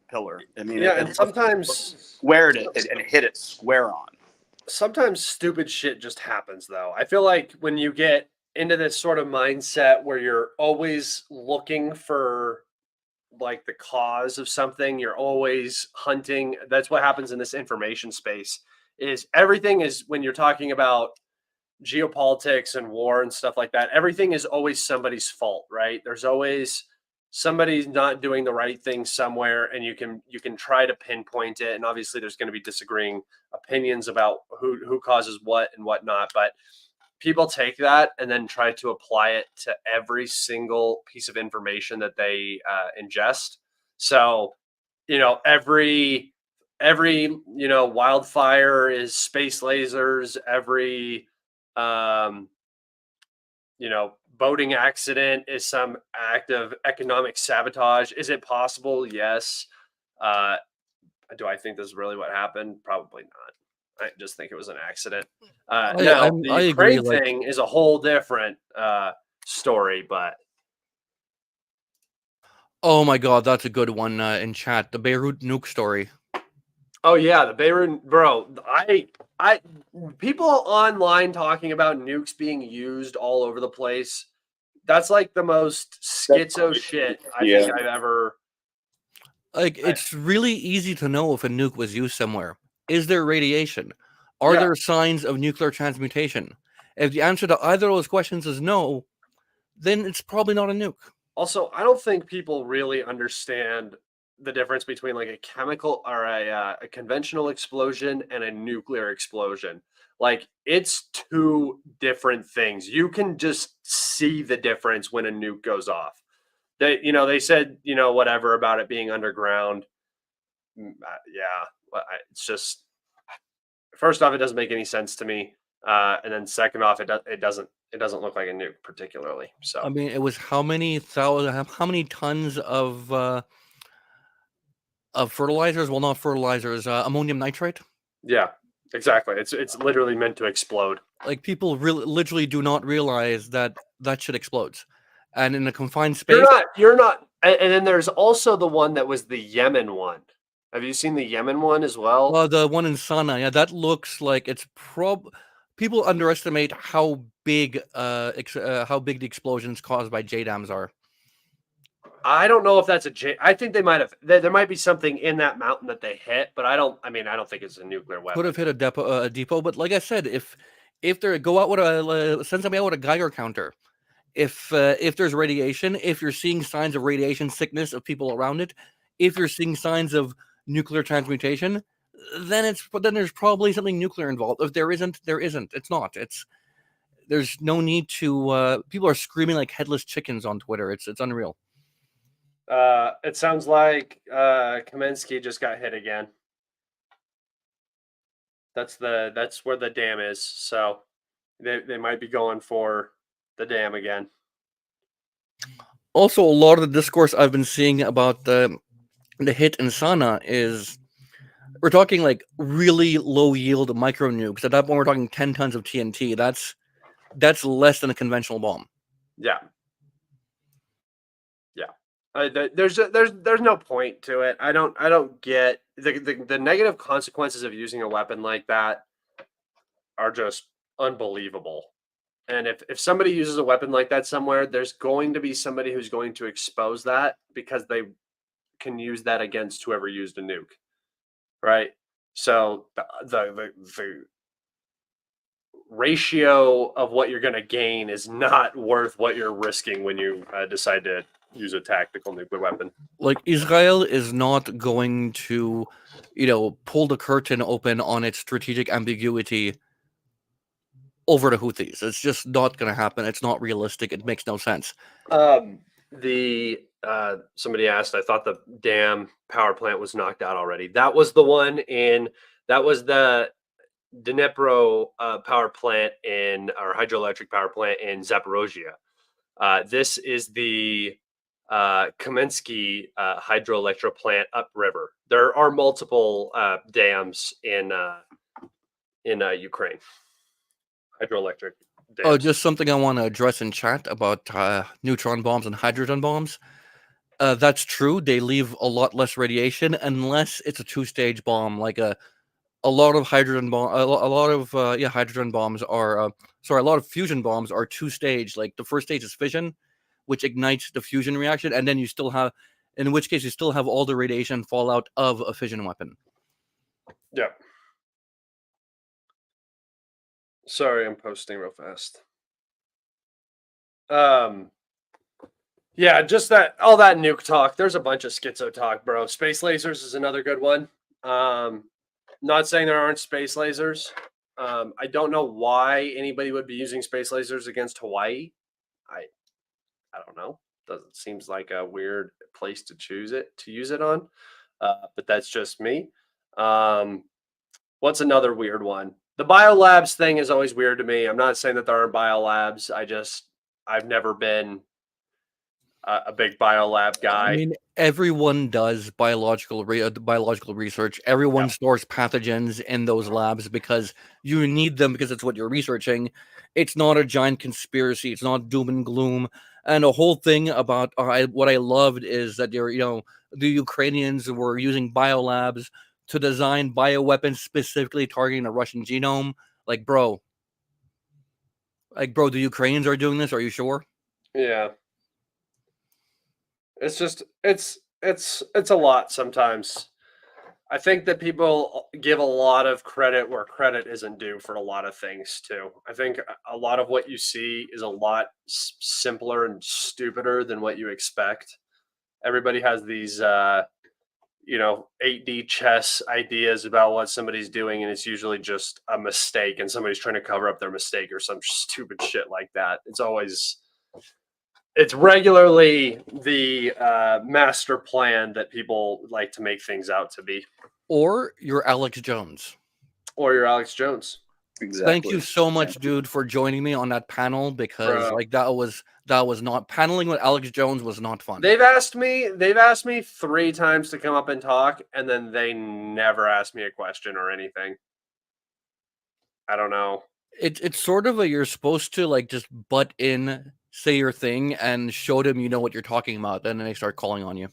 pillar. I mean, Yeah, it and sometimes squared it and it hit it square on. sometimes stupid shit just happens though. I feel like when you get into this sort of mindset where you're always looking for like the cause of something, you're always hunting. That's what happens in this information space. Is everything is when you're talking about geopolitics and war and stuff like that, everything is always somebody's fault, right? There's always somebody's not doing the right thing somewhere, and you can try to pinpoint it. And obviously, there's going to be disagreeing opinions about who causes what and whatnot. But people take that and then try to apply it to every single piece of information that they ingest. So, every wildfire is space lasers. Every um, boating accident is some act of economic sabotage. Is it possible? Yes. Uh, do I think this is really what happened? Probably not. I just think it was an accident. Now, the I agree. Ukraine Like, thing is a whole different story, but oh my God, that's a good one in chat. The Beirut nuke story. oh yeah, the Beirut, bro. I people online talking about nukes being used all over the place. That's like the most schizo shit I think I've ever. Like, it's really easy to know if a nuke was used somewhere. Is there radiation? Are Yeah. there signs of nuclear transmutation? If the answer to either of those questions is no, then it's probably not a nuke. Also, I don't think people really understand the difference between like a chemical or a conventional explosion and a nuclear explosion. Like it's two different things. You can just see the difference when a nuke goes off. They said, whatever about it being underground. Yeah, it's just first off, it doesn't make any sense to me, and then second off, it doesn't look like a nuke particularly. So I mean, it was how many tons of fertilizers? Well, not fertilizers, ammonium nitrate. yeah, exactly. It's literally meant to explode. Like, people really literally do not realize that that shit explodes, and in a confined You're space. not. You're not. And then there's also the one that was the Yemen one. Have you seen the Yemen one as well? The one in Sana, yeah, that looks like it's people underestimate how big the explosions caused by JDAMs are. I don't know if that's a J. I think they might have. There might be something in that mountain that they hit, but I don't. I mean, I don't think it's a nuclear Could weapon. have hit a depot, but like I said, if they go out with send somebody out with a Geiger counter, if there's radiation, if you're seeing signs of radiation sickness of people around it, if you're seeing signs of nuclear transmutation, then there's probably something nuclear involved. If there isn't, there isn't. It's not. There's no need to. People are screaming like headless chickens on Twitter. It's unreal. It sounds like Kamensky just got hit again. That's where the dam is. So they might be going for the dam again. Also, a lot of the discourse I've been seeing about the hit in Sana is we're talking like really low yield micro nukes. At that point, we're talking 10 tons of TNT. That's less than a conventional bomb. Yeah. There's no point to it. I don't get the negative consequences of using a weapon like that are just unbelievable. And if somebody uses a weapon like that somewhere, there's going to be somebody who's going to expose that because they can use that against whoever used a nuke, right? So the ratio of what you're going to gain is not worth what you're risking when you decide to use a tactical nuclear weapon. Like, Israel is not going to, pull the curtain open on its strategic ambiguity over the Houthis. It's just not going to happen. It's not realistic. It makes no sense. The somebody asked, I thought the dam power plant was knocked out already. That was the Dnipro power plant or hydroelectric power plant in Zaporozhye. This is the Kamensky hydroelectric plant upriver. There are multiple dams in Ukraine, hydroelectric Oh, dibs. just something I want to address in chat about neutron bombs and hydrogen bombs. That's true. They leave a lot less radiation unless it's a two-stage bomb, like a lot of hydrogen bomb, a lot of hydrogen bombs are a lot of fusion bombs are two-stage. Like the first stage is fission, which ignites the fusion reaction, and then you still have, in which case you still have all the radiation fallout of a fission weapon. Yep. Sorry, I'm posting real fast. Yeah, just all that nuke talk. There's a bunch of schizo talk, bro. Space lasers is another good one. Not saying there aren't space lasers. I don't know why anybody would be using space lasers against Hawaii. I don't know. Doesn't seems like a weird place to use it on. But that's just me. What's another weird one? The biolabs thing is always weird to me. I'm not saying that there aren't biolabs. I've never been a big biolab guy. I mean, everyone does biological research. Everyone Yep. stores pathogens in those labs because you need them because it's what you're researching. It's not a giant conspiracy. It's not doom and gloom. And a whole thing about what I loved is that the Ukrainians were using biolabs to design bioweapons specifically targeting the Russian genome. Like, bro, the Ukrainians are doing this. Are you sure? Yeah. It's just it's a lot sometimes. I think that people give a lot of credit where credit isn't due for a lot of things too. I think a lot of what you see is a lot simpler and stupider than what you expect. Everybody has these 8D chess ideas about what somebody's doing, and it's usually just a mistake and somebody's trying to cover up their mistake or some stupid shit like that. It's regularly the master plan that people like to make things out to be. Or you're Alex Jones. Or you're Alex Jones. Exactly. Thank you so much, dude, for joining me on that panel because Bro. that was not paneling with Alex Jones was not fun. They've asked me 3 times to come up and talk, and then they never asked me a question or anything. I don't know. It's sort of you're supposed to like just butt in, say your thing, and show them you know what you're talking about. Then they start calling on you.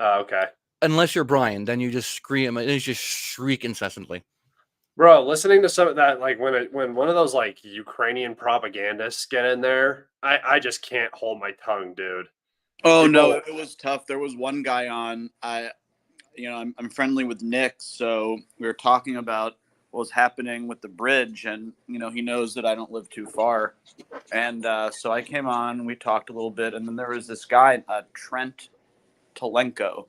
Okay. Unless you're Brian, then you just scream and you just shriek incessantly. Bro, listening to some of that, like when one of those like Ukrainian propagandists get in there, I just can't hold my tongue, dude. Oh no, it was tough. There was one guy on. I'm friendly with Nick, so we were talking about what was happening with the bridge, and he knows that I don't live too far, and so I came on. We talked a little bit, and then there was this guy, Trent Talenko.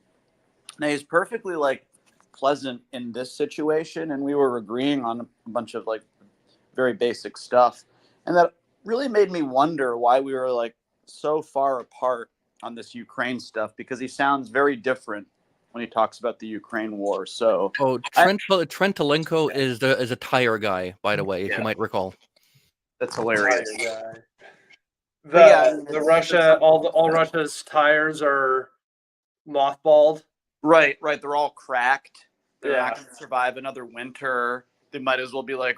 Now he's perfectly like pleasant in this situation, and we were agreeing on a bunch of like very basic stuff, and that really made me wonder why we were like so far apart on this Ukraine stuff, because he sounds very different when he talks about the Ukraine war. So Trent Talenko is a tire guy, by the way, if you might recall. That's hilarious. The Russia, all Russia's tires are mothballed. Right. They're all cracked. They're not going to survive another winter. They might as well be like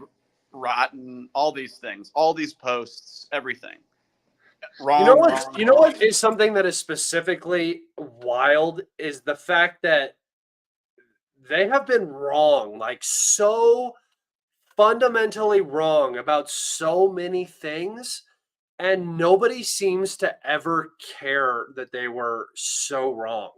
rotten. All these things, all these posts, everything. Wrong. You know what is something that is specifically wild is the fact that they have been wrong, like so fundamentally wrong about so many things, and nobody seems to ever care that they were so wrong.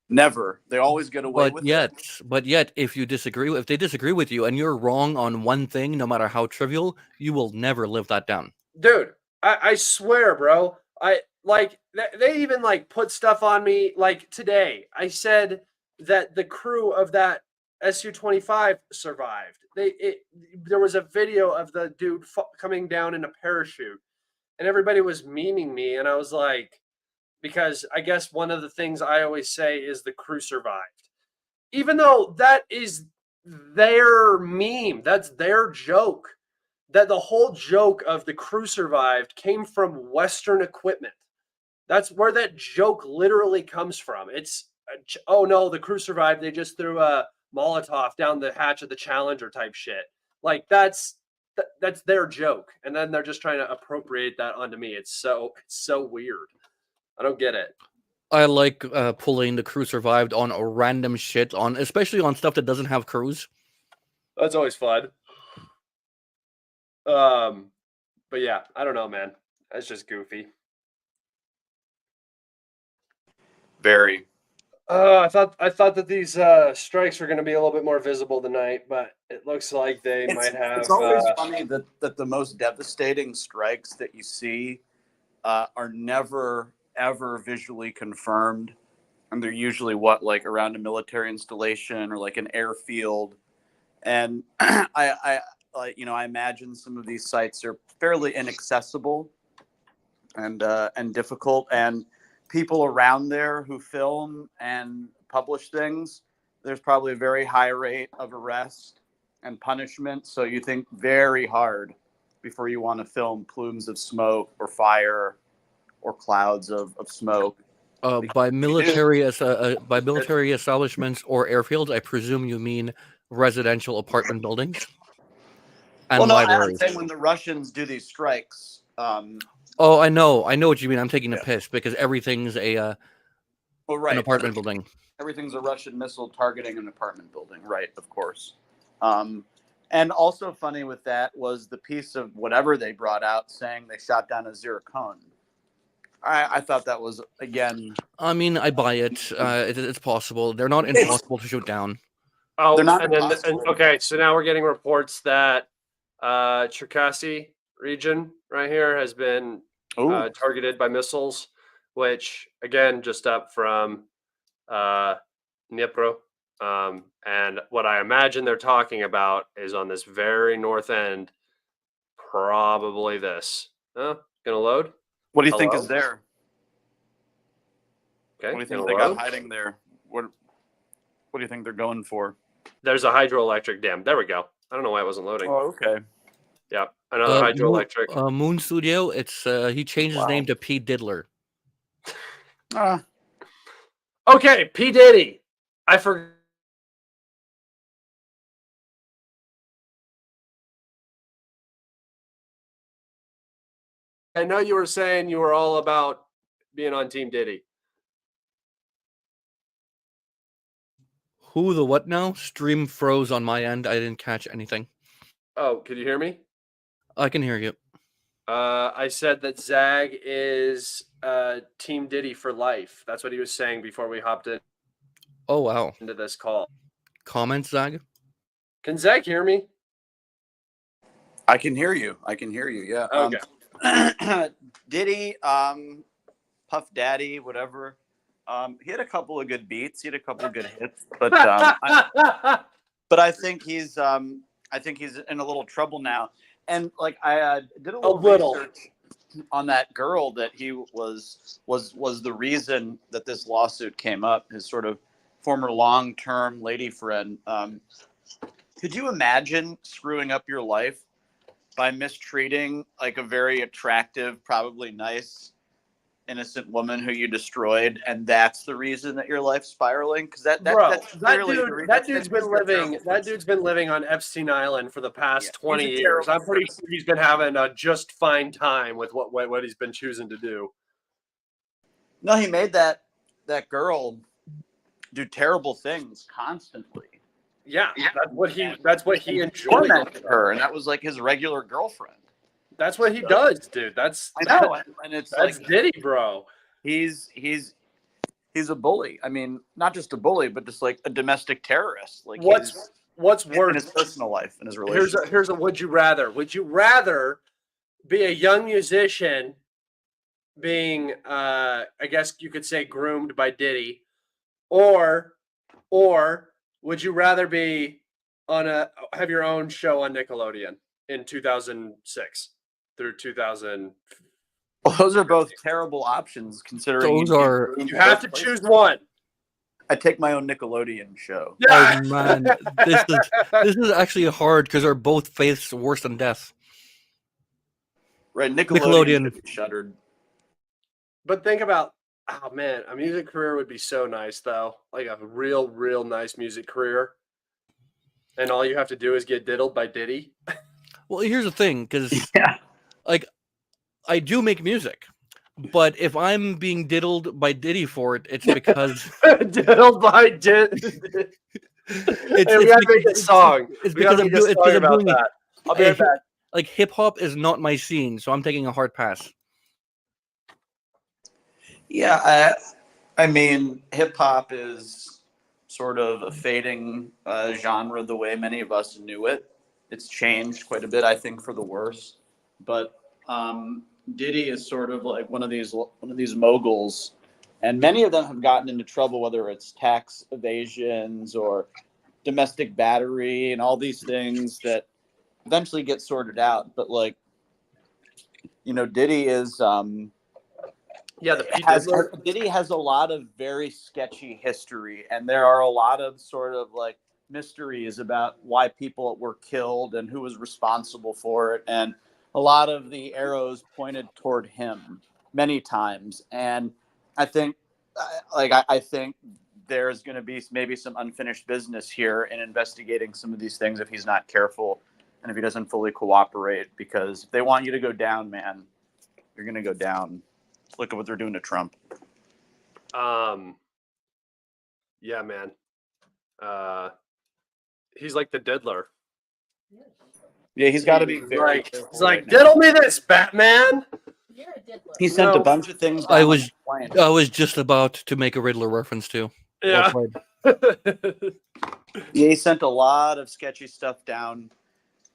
Never. They always get away with it. But yet, if they disagree with you and you're wrong on one thing, no matter how trivial, you will never live that down. Dude, I swear, bro. They even like put stuff on me. Like today, I said that the crew of that Su-25 survived. There was a video of the dude coming down in a parachute, and everybody was memeing me, and I was like, because I guess one of the things I always say is the crew survived, even though that is their meme, that's their joke. That the whole joke of the crew survived came from Western equipment. That's where that joke literally comes from. It's, oh no, the crew survived. They just threw a Molotov down the hatch of the Challenger type shit. Like that's that's their joke, and then they're just trying to appropriate that onto me. It's so weird. I don't get it. I like pulling the crew survived on a random shit on, especially on stuff that doesn't have crews. That's always fun. But yeah, I don't know, man. That's just goofy. Very. I thought that these strikes were going to be a little bit more visible tonight, but it looks like they might have. It's always funny that the most devastating strikes that you see are never ever visually confirmed, and they're usually like around a military installation or like an airfield. And I imagine some of these sites are fairly inaccessible and difficult, and people around there who film and publish things, there's probably a very high rate of arrest and punishment. So you think very hard before you want to film plumes of smoke or fire or clouds of smoke. By military establishments or airfields, I presume you mean residential apartment buildings and Well, no, I'm libraries. saying when the Russians do these strikes. Oh, I know what you mean. I'm taking a piss because everything's an apartment building. Everything's a Russian missile targeting an apartment building, right? Of course. And also funny with that was the piece of whatever they brought out saying they shot down a zircon. I thought that was, again. I mean, I buy it. It's possible. They're not impossible to shoot down. Oh, They're not okay. So now we're getting reports that Cherkasy region right here has been targeted by missiles, which again just up from Dnipro. And what I imagine they're talking about is on this very north end, probably this. Gonna load. What do you think is there? Okay. What do you think they got hiding there? What do you think they're going for? There's a hydroelectric dam. There we go. I don't know why it wasn't loading. Oh, okay. Yeah, another hydroelectric. Moon Studio. It's he changed his name to P. Diddler. Okay, P. Diddy. I forgot. I know you were saying you were all about being on Team Diddy. Who the what now? Stream froze on my end. I didn't catch anything. Oh, could you hear me? I can hear you. I said that Zag is Team Diddy for life. That's what he was saying before we hopped in. Oh, wow. Into this call. Comments, Zag? Can Zag hear me? I can hear you. Yeah. Okay. Diddy, Puff Daddy, whatever. He had a couple of good beats. He had a couple of good hits, but I think he's in a little trouble now. And like I did a little research on that girl that he was the reason that this lawsuit came up. His sort of former long-term lady friend. Could you imagine screwing up your life by mistreating like a very attractive, probably nice, innocent woman who you destroyed, and that's the reason that your life's spiraling? Because that dude's been living on Epstein Island for the past 20 years. I'm pretty sure he's been having a just fine time with what he's been choosing to do. No, he made that girl do terrible things constantly. Yeah, that's what he enjoyed. Her, and that was like his regular girlfriend. That's what he does, dude. I know, and that's like Diddy, bro. He's a bully. I mean, not just a bully, but just like a domestic terrorist. Like what's worse in his personal life and his relationship. Here's a would you rather? Would you rather be a young musician being I guess you could say groomed by Diddy, or would you rather be have your own show on Nickelodeon in 2006 through 2000? Well, those are both terrible options considering you have to choose one. I take my own Nickelodeon show. Oh man, this is actually hard because they're both faced worse than death. Right, Nickelodeon should be shuttered. But think about, oh man, a music career would be so nice though. Like a real nice music career. And all you have to do is get diddled by Diddy. Well, here's the thing, because Yeah. like I do make music, but if I'm being diddled by Diddy for it, it's because Diddled by Hey, we gotta make a song. it's We gotta because I'm make a doing it's song because I'm about doing that. I'll be right back. like hip hop is not my scene, so I'm taking a hard pass. Yeah, I mean, hip hop is sort of a fading genre the way many of us knew it. It's changed quite a bit, I think, for the worse. But Diddy is sort of like one of these moguls, and many of them have gotten into trouble, whether it's tax evasions or domestic battery and all these things that eventually get sorted out. But like, Diddy is. Yeah, the P Diddler. Diddy has a lot of very sketchy history, and there are a lot of sort of like mysteries about why people were killed and who was responsible for it, and a lot of the arrows pointed toward him many times. And I think, I think there's going to be maybe some unfinished business here in investigating some of these things if he's not careful and if he doesn't fully cooperate. Because if they want you to go down, man, you're going to go down. Look at what they're doing to Trump. Yeah, man. He's like the diddler. Yeah, he's got to be very careful. He's like, diddle me this, Batman. You're a diddler. He sent No. a bunch of things down I on was the plane. I was just about to make a Riddler reference too. Yeah. Well played. Yeah, he sent a lot of sketchy stuff down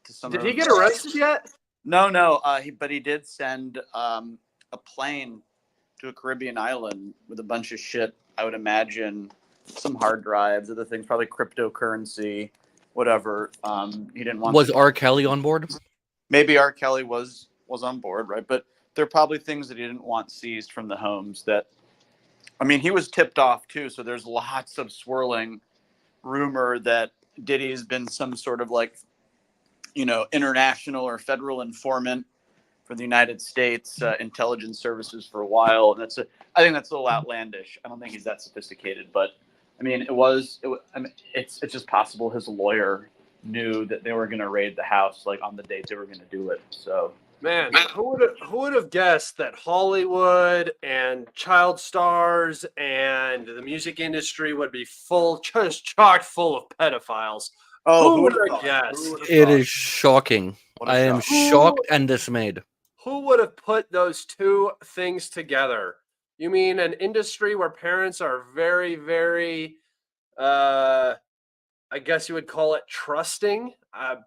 to some. Did he get arrested yet? No. But he did send a plane to a Caribbean island with a bunch of shit. I would imagine some hard drives, other things, probably cryptocurrency, whatever. He didn't want. Was R. Kelly on board? Maybe R. Kelly was on board, right? But there are probably things that he didn't want seized from the homes. That, I mean, he was tipped off too. So there's lots of swirling rumor that Diddy's been some sort of like, international or federal informant for the United States intelligence services for a while, and I think that's a little outlandish. I don't think he's that sophisticated, but I mean, it's just possible his lawyer knew that they were going to raid the house like on the date they were going to do it. So, Man, who would have guessed that Hollywood and child stars and the music industry would be just chock full of pedophiles? Who would have guessed? It is shocking. What a I am shock. shocked and dismayed. Who would have put those two things together? You mean an industry where parents are very, very, I guess you would call it trusting,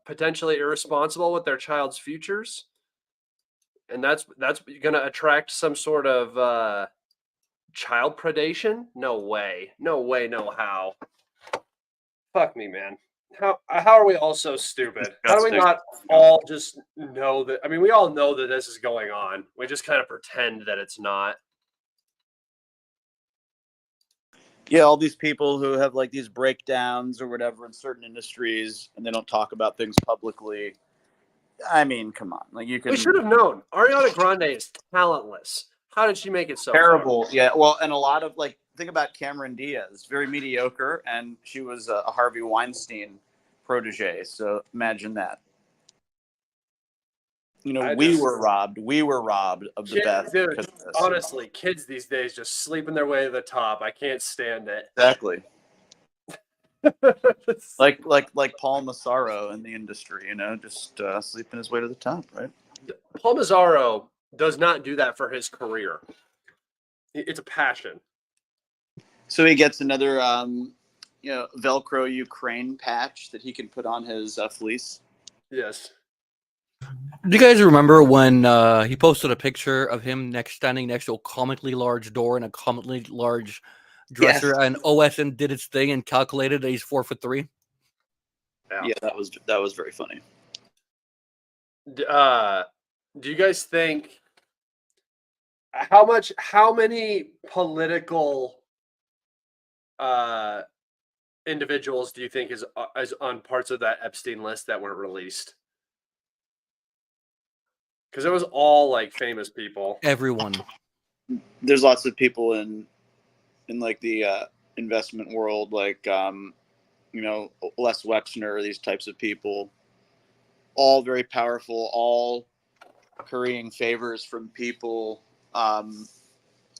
potentially irresponsible with their child's futures? And that's going to attract some sort of child predation? No way, no how. Fuck me, man. How are we all so stupid? How do we not all just know that? I mean, we all know that this is going on. We just kind of pretend that it's not. Yeah, all these people who have like these breakdowns or whatever in certain industries, and they don't talk about things publicly. I mean, come on, like you can. We should have known. Ariana Grande is talentless. How did she make it so Terrible. far? Yeah, well, and a lot of like, think about Cameron Diaz, very mediocre, and she was a Harvey Weinstein protege. So imagine that. We were robbed. We were robbed of the best. Dude, because of this. honestly, kids these days just sleeping their way to the top. I can't stand it. Exactly. like Paul Massaro in the industry, just sleeping his way to the top, right? Paul Mazzaro does not do that for his career. It's a passion. So he gets another, Velcro Ukraine patch that he can put on his fleece. Yes. Do you guys remember when he posted a picture of him standing next to a comically large door and a comically large dresser, Yes. and OSN did its thing and calculated that he's 4'3"? Yeah, that was very funny. Do you guys think how many political individuals do you think is on parts of that Epstein list that weren't released? Because it was all like famous people. Everyone. There's lots of people in like the investment world, like Les Wexner, these types of people. all very powerful, all currying favors from people,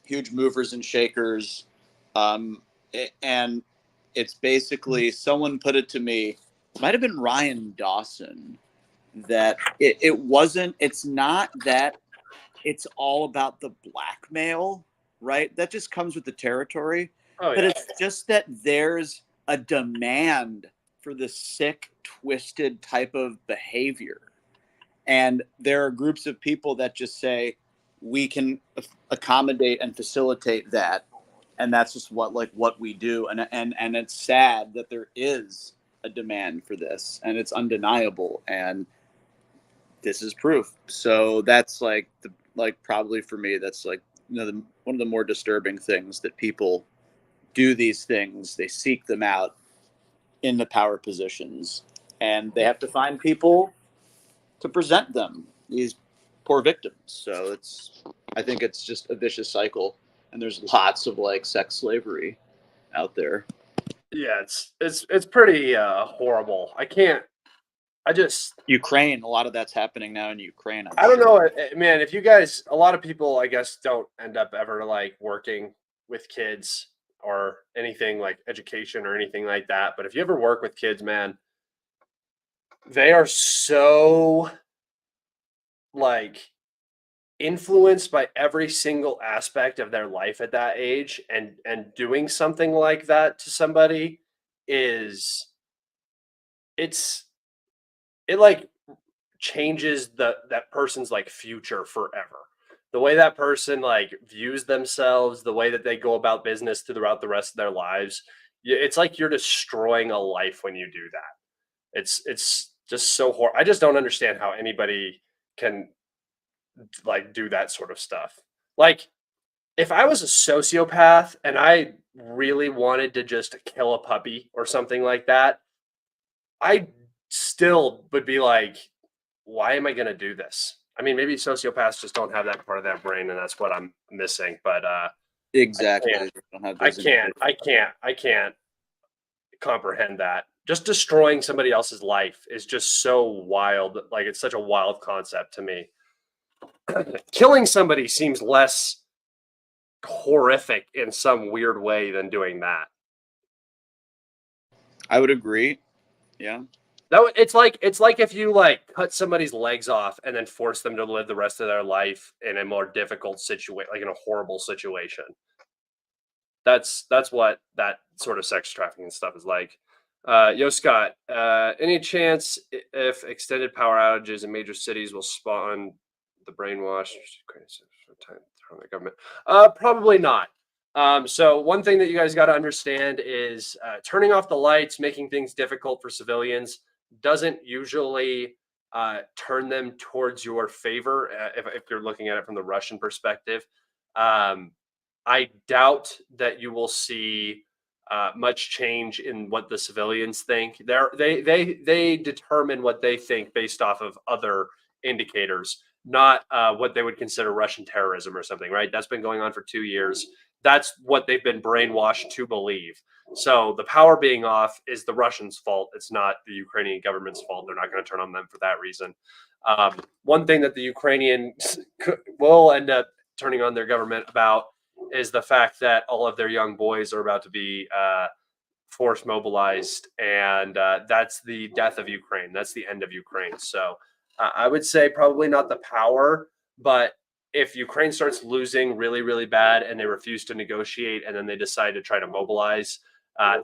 huge movers and shakers. And it's basically, someone put it to me, might have been Ryan Dawson, that it's not that it's all about the blackmail, right? That just comes with the territory. Oh But yeah. it's just that there's a demand for the sick, twisted type of behavior. And there are groups of people that just say, we can accommodate and facilitate that. And that's just what we do. And it's sad that there is a demand for this, and it's undeniable. And this is proof. So that's probably for me, that's one of the more disturbing things, that people do these things. They seek them out in the power positions, and they have to find people to present them, these poor victims. So I think it's just a vicious cycle, and there's lots of sex slavery out there. Yeah, it's pretty horrible. I just Ukraine, a lot of that's happening now in Ukraine. I don't know, man. If you guys, a lot of people, I guess, don't end up ever working with kids or anything like education or anything like that. But if you ever work with kids, man, they are so influenced by every single aspect of their life at that age, and doing something like that to somebody is it changes that person's future forever. The way that person views themselves, the way that they go about business throughout the rest of their lives, it's like you're destroying a life when you do that. It's just so horrible. I just don't understand how anybody can do that sort of stuff. Like, if I was a sociopath and I really wanted to just kill a puppy or something like that, I still would be like, why am I going to do this? I mean, maybe sociopaths just don't have that part of their brain, and that's what I'm missing. But Exactly. I can't, They don't have I those can't, I can't, I can't comprehend that. Just destroying somebody else's life is just so wild. Like, it's such a wild concept to me. Killing somebody seems less horrific in some weird way than doing that. I would agree. Yeah. It's like if you cut somebody's legs off and then force them to live the rest of their life in a more difficult situation, like in a horrible situation. That's what that sort of sex trafficking stuff is like. Yo, Scott, any chance if extended power outages in major cities will spawn the brainwash from the government? Probably not. So one thing that you guys got to understand is turning off the lights, making things difficult for civilians doesn't usually turn them towards your favor if you're looking at it from the Russian perspective. I doubt that you will see much change in what the civilians think. They determine what they think based off of other indicators, not what they would consider Russian terrorism or something. Right? That's been going on for 2 years. That's what they've been brainwashed to believe. So the power being off is the Russians' fault. It's not the Ukrainian government's fault. They're not going to turn on them for that reason. One thing that the Ukrainians will end up turning on their government about is the fact that all of their young boys are about to be force mobilized, and that's the death of Ukraine. That's the end of Ukraine. So I would say probably not the power, but if Ukraine starts losing really, really bad and they refuse to negotiate and then they decide to try to mobilize,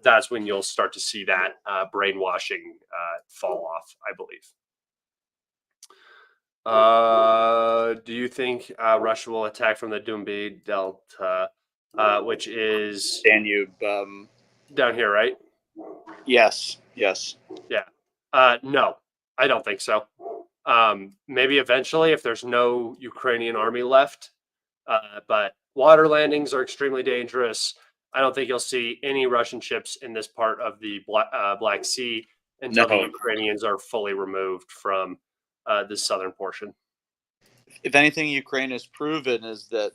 that's when you'll start to see that brainwashing fall off, I believe. Do you think Russia will attack from the Dumbi Delta, which is Danube. down here, right? Yes. Yeah. No, I don't think so. Maybe eventually if there's no Ukrainian army left, but water landings are extremely dangerous. I don't think you'll see any Russian ships in this part of the Black Sea until the Ukrainians are fully removed from the southern portion. If anything, Ukraine has proven is that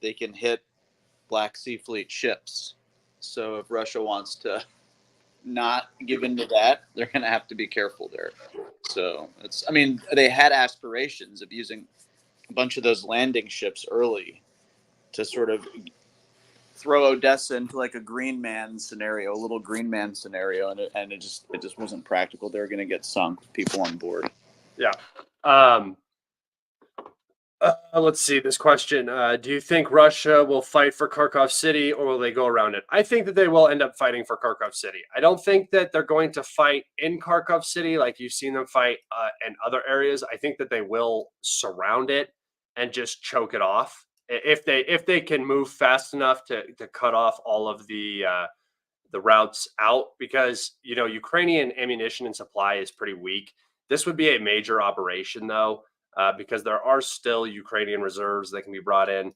they can hit Black Sea Fleet ships. So if Russia wants to not give into that, they're going to have to be careful there. So I mean, they had aspirations of using a bunch of those landing ships early to sort of throw Odessa into like a Green Man scenario, a little Green Man scenario, and it just wasn't practical. They were going to get sunk with people on board. Yeah. Let's see this question. Do you think Russia will fight for Kharkov City or will they go around it? I think that they will end up fighting for Kharkov City. I don't think that they're going to fight in Kharkov City like you've seen them fight in other areas. I think that they will surround it and just choke it off if they can move fast enough to cut off all of the routes out, because Ukrainian ammunition and supply is pretty weak. This would be a major operation though, because there are still Ukrainian reserves that can be brought in.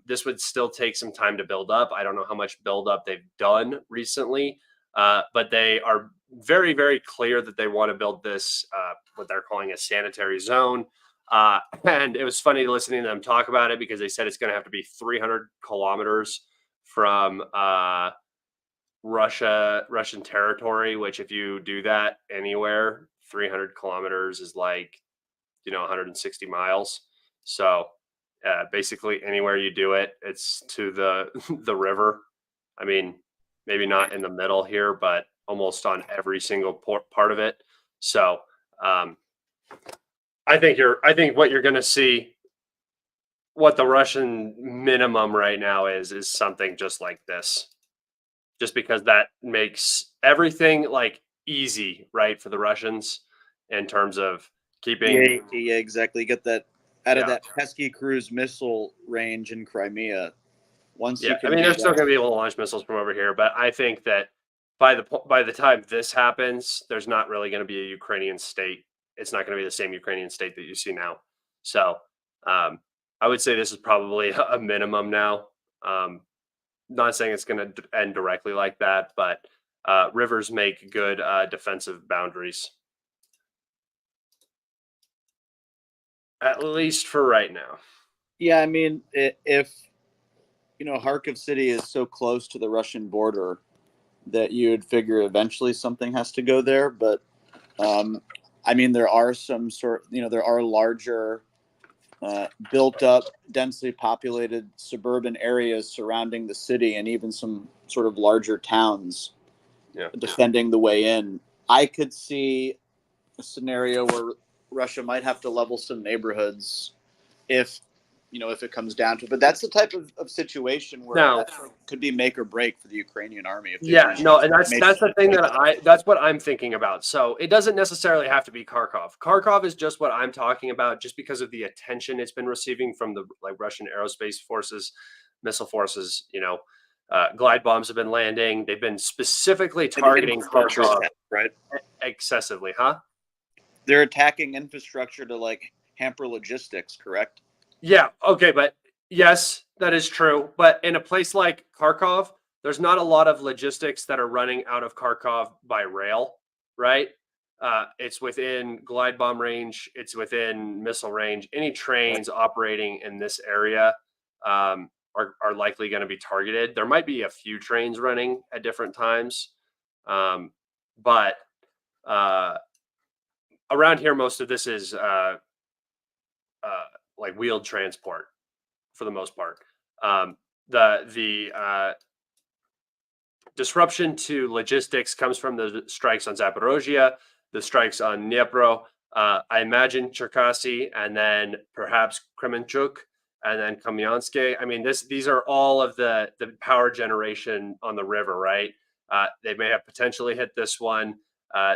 This would still take some time to build up. I don't know how much build up they've done recently, but they are very, very clear that they want to build this, what they're calling a sanitary zone. And it was funny listening to them talk about it because they said it's going to have to be 300 kilometers from Russian territory, which if you do that anywhere, 300 kilometers is like, 160 miles. So basically anywhere you do it, it's to the the river. I mean, maybe not in the middle here, but almost on every single part of it. So I think what you're going to see, what the Russian minimum right now is something just like this. Just because that makes everything like easy, right, for the Russians in terms of keeping. Yeah, exactly. Get that out of that pesky cruise missile range in Crimea. Once you can, they're still going to be able to launch missiles from over here, but I think that by the time this happens, there's not really going to be a Ukrainian state. It's not going to be the same Ukrainian state that you see now. So I would say this is probably a minimum now. Not saying it's going to end directly like that, but rivers make good defensive boundaries. At least for right now. Yeah, I mean, if Kharkiv City is so close to the Russian border that you would figure eventually something has to go there. But I mean, there are some there are larger, built up, densely populated suburban areas surrounding the city, and even some sort of larger towns defending the way in. I could see a scenario where Russia might have to level some neighborhoods if it comes down to it. But that's the type of situation where that could be make or break for the Ukrainian army. And that's the thing that's what I'm thinking about. So it doesn't necessarily have to be Kharkov. Kharkov is just what I'm talking about, just because of the attention it's been receiving from the Russian aerospace forces, missile forces. Glide bombs have been landing. They've been specifically targeting Kharkov, right? Excessively, huh? They're attacking infrastructure to hamper logistics, correct? Yeah. Okay. But yes, that is true. But in a place like Kharkov, there's not a lot of logistics that are running out of Kharkov by rail, right? It's within glide bomb range. It's within missile range. Any trains operating in this area are likely going to be targeted. There might be a few trains running at different times, but around here, most of this is wheeled transport for the most part. The disruption to logistics comes from the strikes on Zaporozhye, the strikes on Dnipro, I imagine Cherkasy, and then perhaps Kremenchuk, and then Kamyansk. I mean, these are all of the power generation on the river, right? They may have potentially hit this one.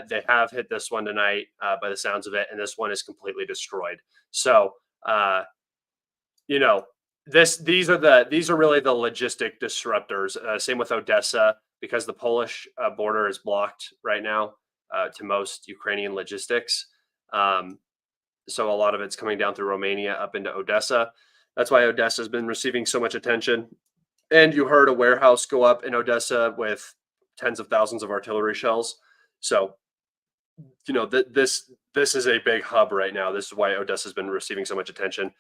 They have hit this one tonight by the sounds of it, and this one is completely destroyed. So, these are really the logistic disruptors. Same with Odessa, because the Polish border is blocked right now to most Ukrainian logistics. So a lot of it's coming down through Romania up into Odessa. That's why Odessa has been receiving so much attention. And you heard a warehouse go up in Odessa with tens of thousands of artillery shells. So, this is a big hub right now. This is why Odessa has been receiving so much attention.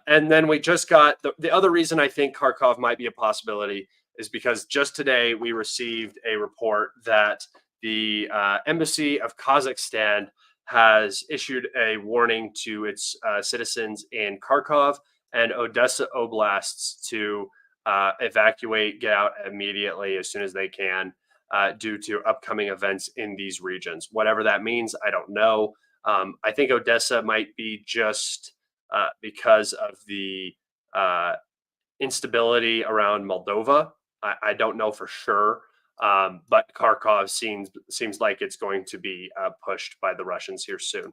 And then we just got the other reason I think Kharkov might be a possibility is because just today we received a report that the embassy of Kazakhstan has issued a warning to its citizens in Kharkov and Odessa oblasts to evacuate, get out immediately as soon as they can, due to upcoming events in these regions. Whatever that means, I don't know. I think Odessa might be just because of the instability around Moldova. I don't know for sure, but Kharkov seems like it's going to be pushed by the Russians here soon.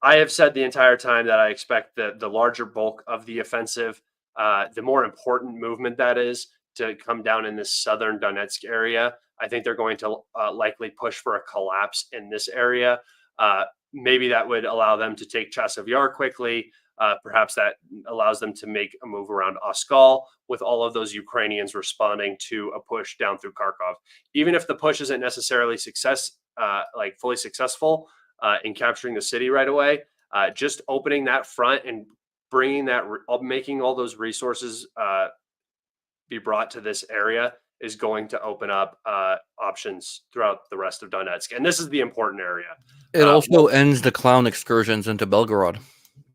I have said the entire time that I expect the larger bulk of the offensive, the more important movement that is, to come down in this southern Donetsk area. I think they're going to likely push for a collapse in this area. Maybe that would allow them to take Chasiv Yar quickly. Perhaps that allows them to make a move around Oskal, with all of those Ukrainians responding to a push down through Kharkov. Even if the push isn't necessarily fully successful in capturing the city right away, just opening that front and bringing making all those resources be brought to this area is going to open up options throughout the rest of Donetsk. And this is the important area. It also ends the clown excursions into Belgorod.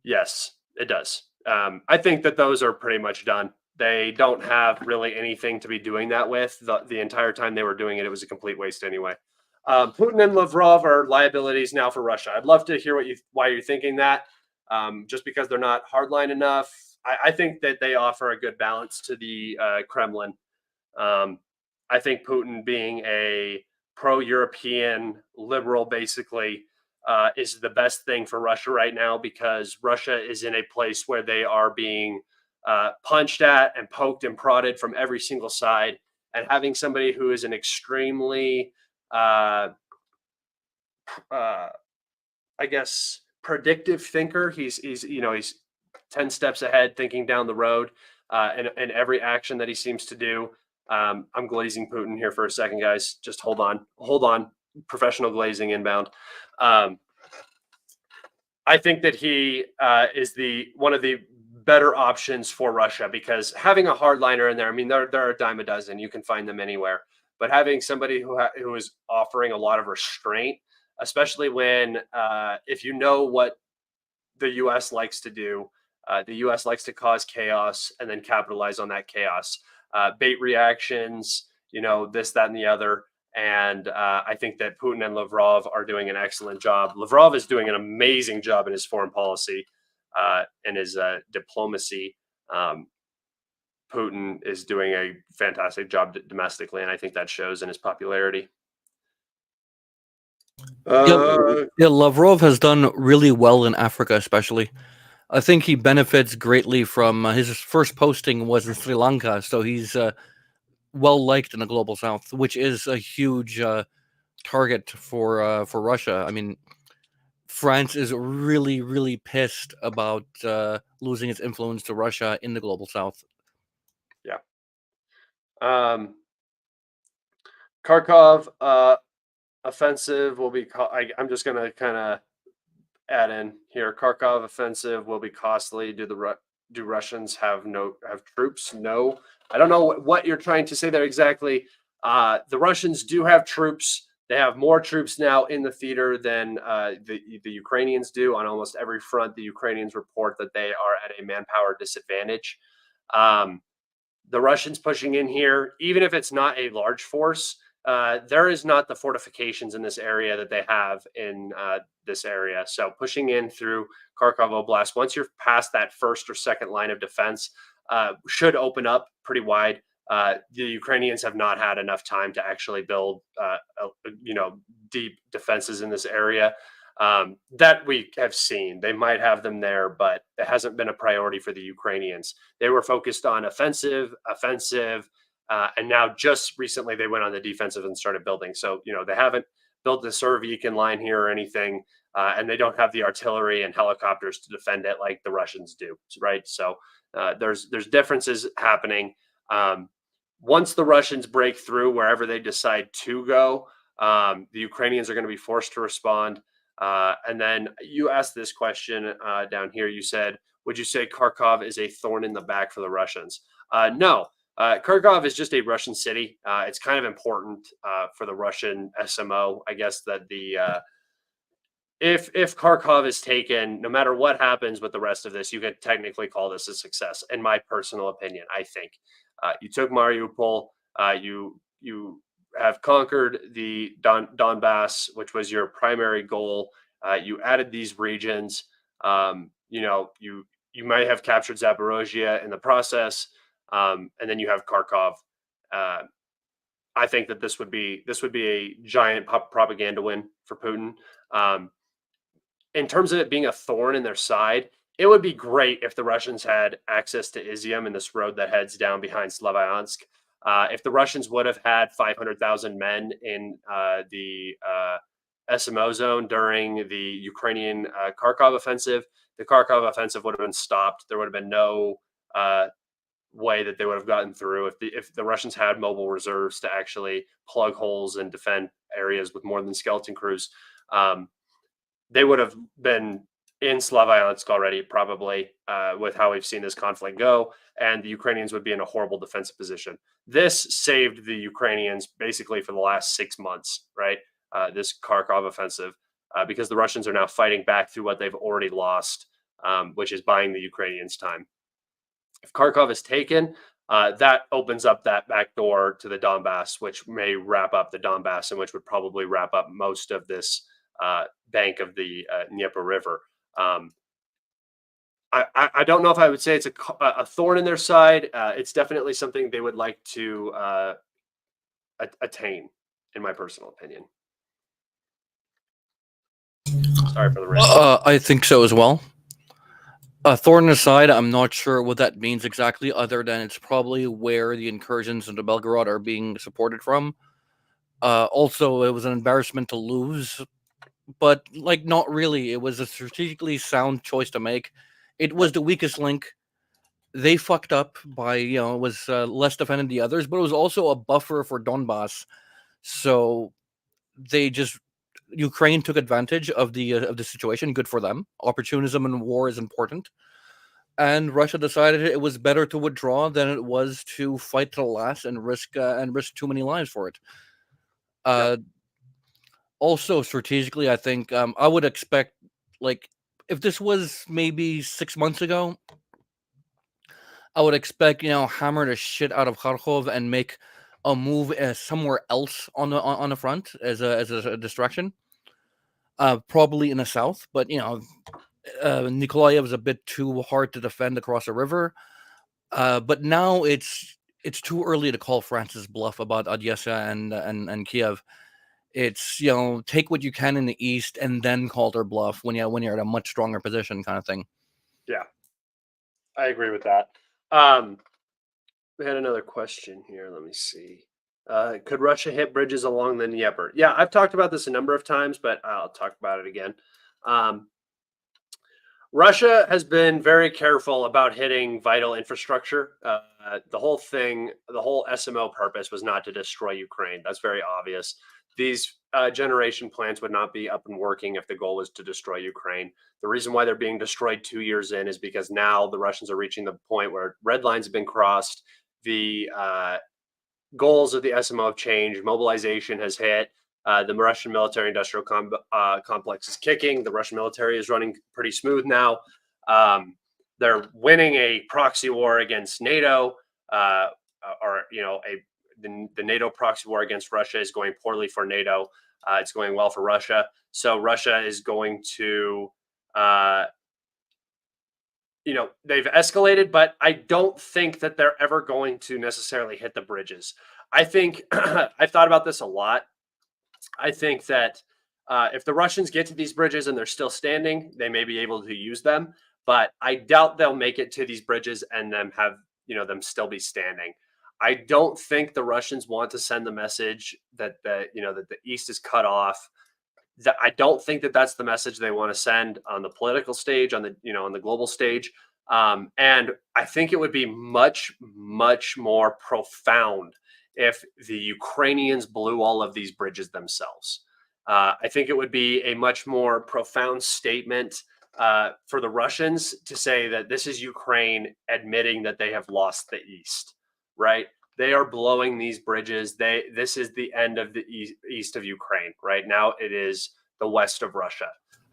Yes, it does. I think that those are pretty much done. They don't have really anything to be doing that with. The entire time they were doing it, it was a complete waste anyway. Putin and Lavrov are liabilities now for Russia. I'd love to hear why you're thinking that. Just because they're not hardline enough. I think that they offer a good balance to the Kremlin. I think Putin, being a pro-European liberal, basically, is the best thing for Russia right now, because Russia is in a place where they are being punched at and poked and prodded from every single side. And having somebody who is an extremely, I guess, predictive thinker, he's 10 steps ahead, thinking down the road, and every action that he seems to do. I'm glazing Putin here for a second, guys. Just hold on. Professional glazing inbound. I think that he is one of the better options for Russia, because having a hardliner in there, I mean, there are a dime a dozen. You can find them anywhere. But having somebody who is offering a lot of restraint, especially when, if you know what the U.S. likes to do, the U.S. likes to cause chaos and then capitalize on that chaos. Bait reactions, this, that, and the other. And I think that Putin and Lavrov are doing an excellent job. Lavrov is doing an amazing job in his foreign policy and his diplomacy. Putin is doing a fantastic job domestically, and I think that shows in his popularity. Lavrov has done really well in Africa, especially. I think he benefits greatly from his first posting was in Sri Lanka, so he's well liked in the global south, which is a huge target for Russia. I mean, France is really, really pissed about losing its influence to Russia in the global south. Yeah. Kharkov offensive will be. I'm just going to kind of add in here. Kharkov offensive will be costly. Do Russians have troops? No, I don't know what you're trying to say there exactly. The Russians do have troops. They have more troops now in the theater than the Ukrainians do. On almost every front, the Ukrainians report that they are at a manpower disadvantage. The Russians pushing in here, even if it's not a large force, there is not the fortifications in this area that they have in this area. So pushing in through Kharkov Oblast, once you're past that first or second line of defense, should open up pretty wide. The Ukrainians have not had enough time to actually build, deep defenses in this area that we have seen. They might have them there, but it hasn't been a priority for the Ukrainians. They were focused on offensive, and now just recently they went on the defensive and started building. So, they haven't built the Surovikin line here or anything, and they don't have the artillery and helicopters to defend it like the Russians do, right? So there's differences happening. Once the Russians break through wherever they decide to go, the Ukrainians are going to be forced to respond. And then you asked this question down here. You said, would you say Kharkov is a thorn in the back for the Russians? No. Kharkov is just a Russian city. It's kind of important for the Russian SMO. I guess that if Kharkov is taken, no matter what happens with the rest of this, you could technically call this a success, in my personal opinion. I think you took Mariupol, you have conquered the Donbass, which was your primary goal. You added these regions. You might have captured Zaporozhye in the process, and then you have Kharkov. Uh, I think that this would be a giant propaganda win for Putin. Um, in terms of it being a thorn in their side, it would be great if the Russians had access to Izium and this road that heads down behind Slavyansk. If the Russians would have had 500,000 men in the SMO zone during the Ukrainian Kharkov offensive, the Kharkov offensive would have been stopped. There would have been no way that they would have gotten through if the Russians had mobile reserves to actually plug holes and defend areas with more than skeleton crews. They would have been in Slavyansk already, probably, with how we've seen this conflict go, and the Ukrainians would be in a horrible defensive position. This saved the Ukrainians basically for the last 6 months, right? This Kharkov offensive, because the Russians are now fighting back through what they've already lost, which is buying the Ukrainians time. If Kharkov is taken, that opens up that back door to the Donbass, which may wrap up the Donbass, and which would probably wrap up most of this bank of the Dnieper River. I don't know if I would say it's a thorn in their side. It's definitely something they would like to attain, in my personal opinion. Sorry for the rant. I think so as well. Thorn in the side, I'm not sure what that means exactly, other than it's probably where the incursions into Belgorod are being supported from. Also, it was an embarrassment to lose, but not really. It was a strategically sound choice to make. It was the weakest link. They fucked up by it was less defended than the others, but it was also a buffer for Donbass. So Ukraine took advantage of the situation. Good for them. Opportunism in war is important. And Russia decided it was better to withdraw than it was to fight to the last and risk too many lives for it. Yep. Also, strategically, I think I would expect, if this was maybe 6 months ago, I would expect hammer the shit out of Kharkov and make a move somewhere else on the front as a distraction. Probably in the south, but Nikolaev is a bit too hard to defend across the river. But now it's too early to call France's bluff about Odessa and Kiev. It's take what you can in the east and then call their bluff when you're at a much stronger position, kind of thing. Yeah, I agree with that. We had another question here. Let me see. Could Russia hit bridges along the Dnieper? Yeah, I've talked about this a number of times, but I'll talk about it again. Russia has been very careful about hitting vital infrastructure. The whole SMO purpose was not to destroy Ukraine. That's very obvious. These generation plants would not be up and working if the goal was to destroy Ukraine. The reason why they're being destroyed 2 years in is because now the Russians are reaching the point where red lines have been crossed. The goals of the SMO have changed. Mobilization has hit. The Russian military-industrial complex is kicking. The Russian military is running pretty smooth now. They're winning a proxy war against NATO, the NATO proxy war against Russia is going poorly for NATO. It's going well for Russia. So Russia is going to, they've escalated, but I don't think that they're ever going to necessarily hit the bridges. I think I've thought about this a lot. I think that if the Russians get to these bridges and they're still standing, they may be able to use them. But I doubt they'll make it to these bridges and them still be standing. I don't think the Russians want to send the message that the East is cut off. I don't think that that's the message they want to send on the political stage, on the global stage. And I think it would be much, much more profound if the Ukrainians blew all of these bridges themselves. I think it would be a much more profound statement for the Russians to say that this is Ukraine admitting that they have lost the East, right? They are blowing these bridges. This is the end of the east of Ukraine. Right now, it is the west of Russia.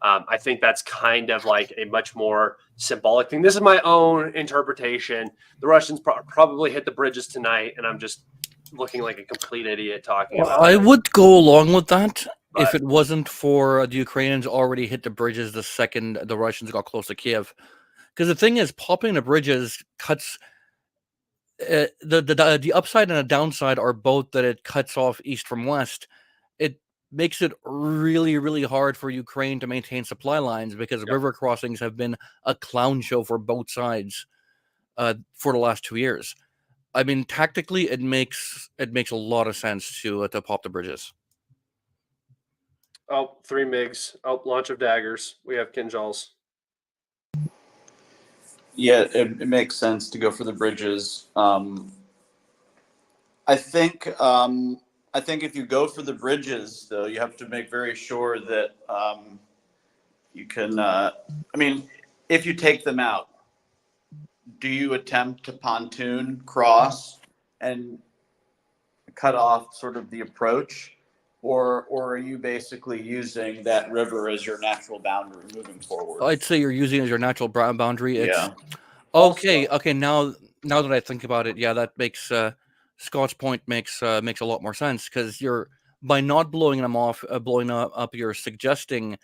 I think that's kind of like a much more symbolic thing. This is my own interpretation. The Russians probably hit the bridges tonight, and I'm just looking like a complete idiot talking Well, about I it. would go along with that if But it wasn't for the Ukrainians already hit the bridges the second the Russians got close to Kiev. Because the thing is, popping the bridges cuts the upside and the downside are both that it cuts off east from west. It makes it really, really hard for Ukraine to maintain supply lines because Yep. river crossings have been a clown show for both sides for the last 2 years. I mean, tactically, it makes a lot of sense to pop the bridges. Oh, 3 MiGs. Oh, launch of daggers. We have Kinjals. Yeah, it makes sense to go for the bridges. I think if you go for the bridges, though, you have to make very sure that you can. I mean, if you take them out, do you attempt to pontoon cross and cut off sort of the approach, or are you basically using that river as your natural boundary moving forward? I'd say you're using it as your natural boundary. It's Yeah. okay. Also, Okay, now that I think about it, yeah, that makes Scott's point makes a lot more sense because you're by not blowing them off, blowing up, you're suggesting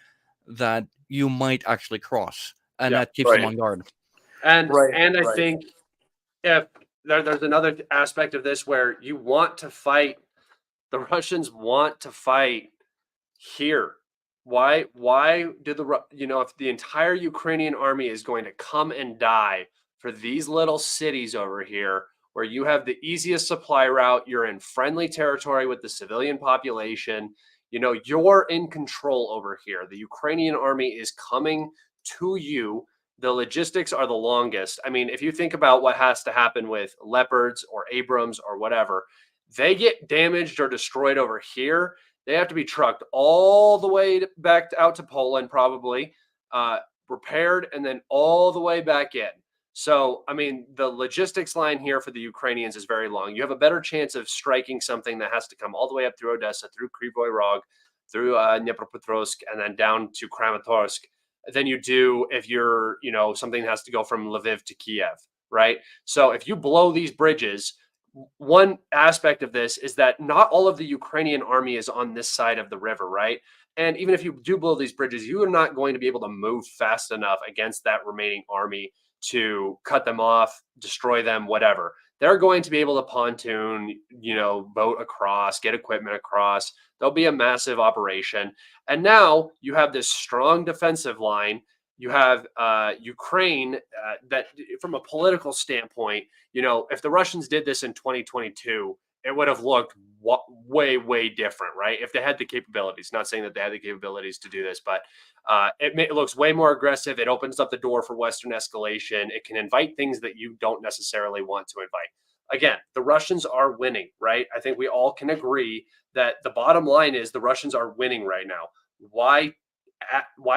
that you might actually cross, and Yeah, that keeps them right, on guard. and right, I right. think if there's another aspect of this where you want to fight, the Russians want to fight here. Why do if the entire Ukrainian army is going to come and die for these little cities over here where you have the easiest supply route, you're in friendly territory with the civilian population, you're in control over here. The Ukrainian army is coming to you. The logistics are the longest. I mean, if you think about what has to happen with Leopards or Abrams or whatever, they get damaged or destroyed over here, they have to be trucked all the way back out to Poland, probably repaired, and then all the way back in. So, I mean, the logistics line here for the Ukrainians is very long. You have a better chance of striking something that has to come all the way up through Odessa, through Kryvyi Rog, through Dnipropetrovsk, and then down to Kramatorsk than you do if something has to go from Lviv to Kiev, right? So, if you blow these bridges, one aspect of this is that not all of the Ukrainian army is on this side of the river, right? And even if you do blow these bridges, you are not going to be able to move fast enough against that remaining army to cut them off, destroy them, whatever. They're going to be able to pontoon, boat across, get equipment across. There'll be a massive operation. And now you have this strong defensive line. You have Ukraine that, from a political standpoint, if the Russians did this in 2022, it would have looked way, way different, right? If they had the capabilities, not saying that they had the capabilities to do this, but it looks way more aggressive. It opens up the door for Western escalation. It can invite things that you don't necessarily want to invite. Again, the Russians are winning, right? I think we all can agree that the bottom line is the Russians are winning right now. Why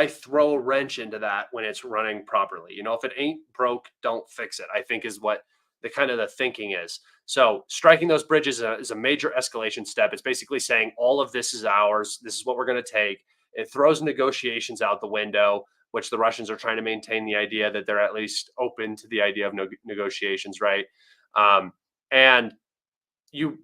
throw a wrench into that when it's running properly? If it ain't broke, don't fix it, I think is what the thinking is. So striking those bridges is a major escalation step. It's basically saying all of this is ours. This is what we're going to take. It throws negotiations out the window, which the Russians are trying to maintain the idea that they're at least open to the idea of negotiations, right? And you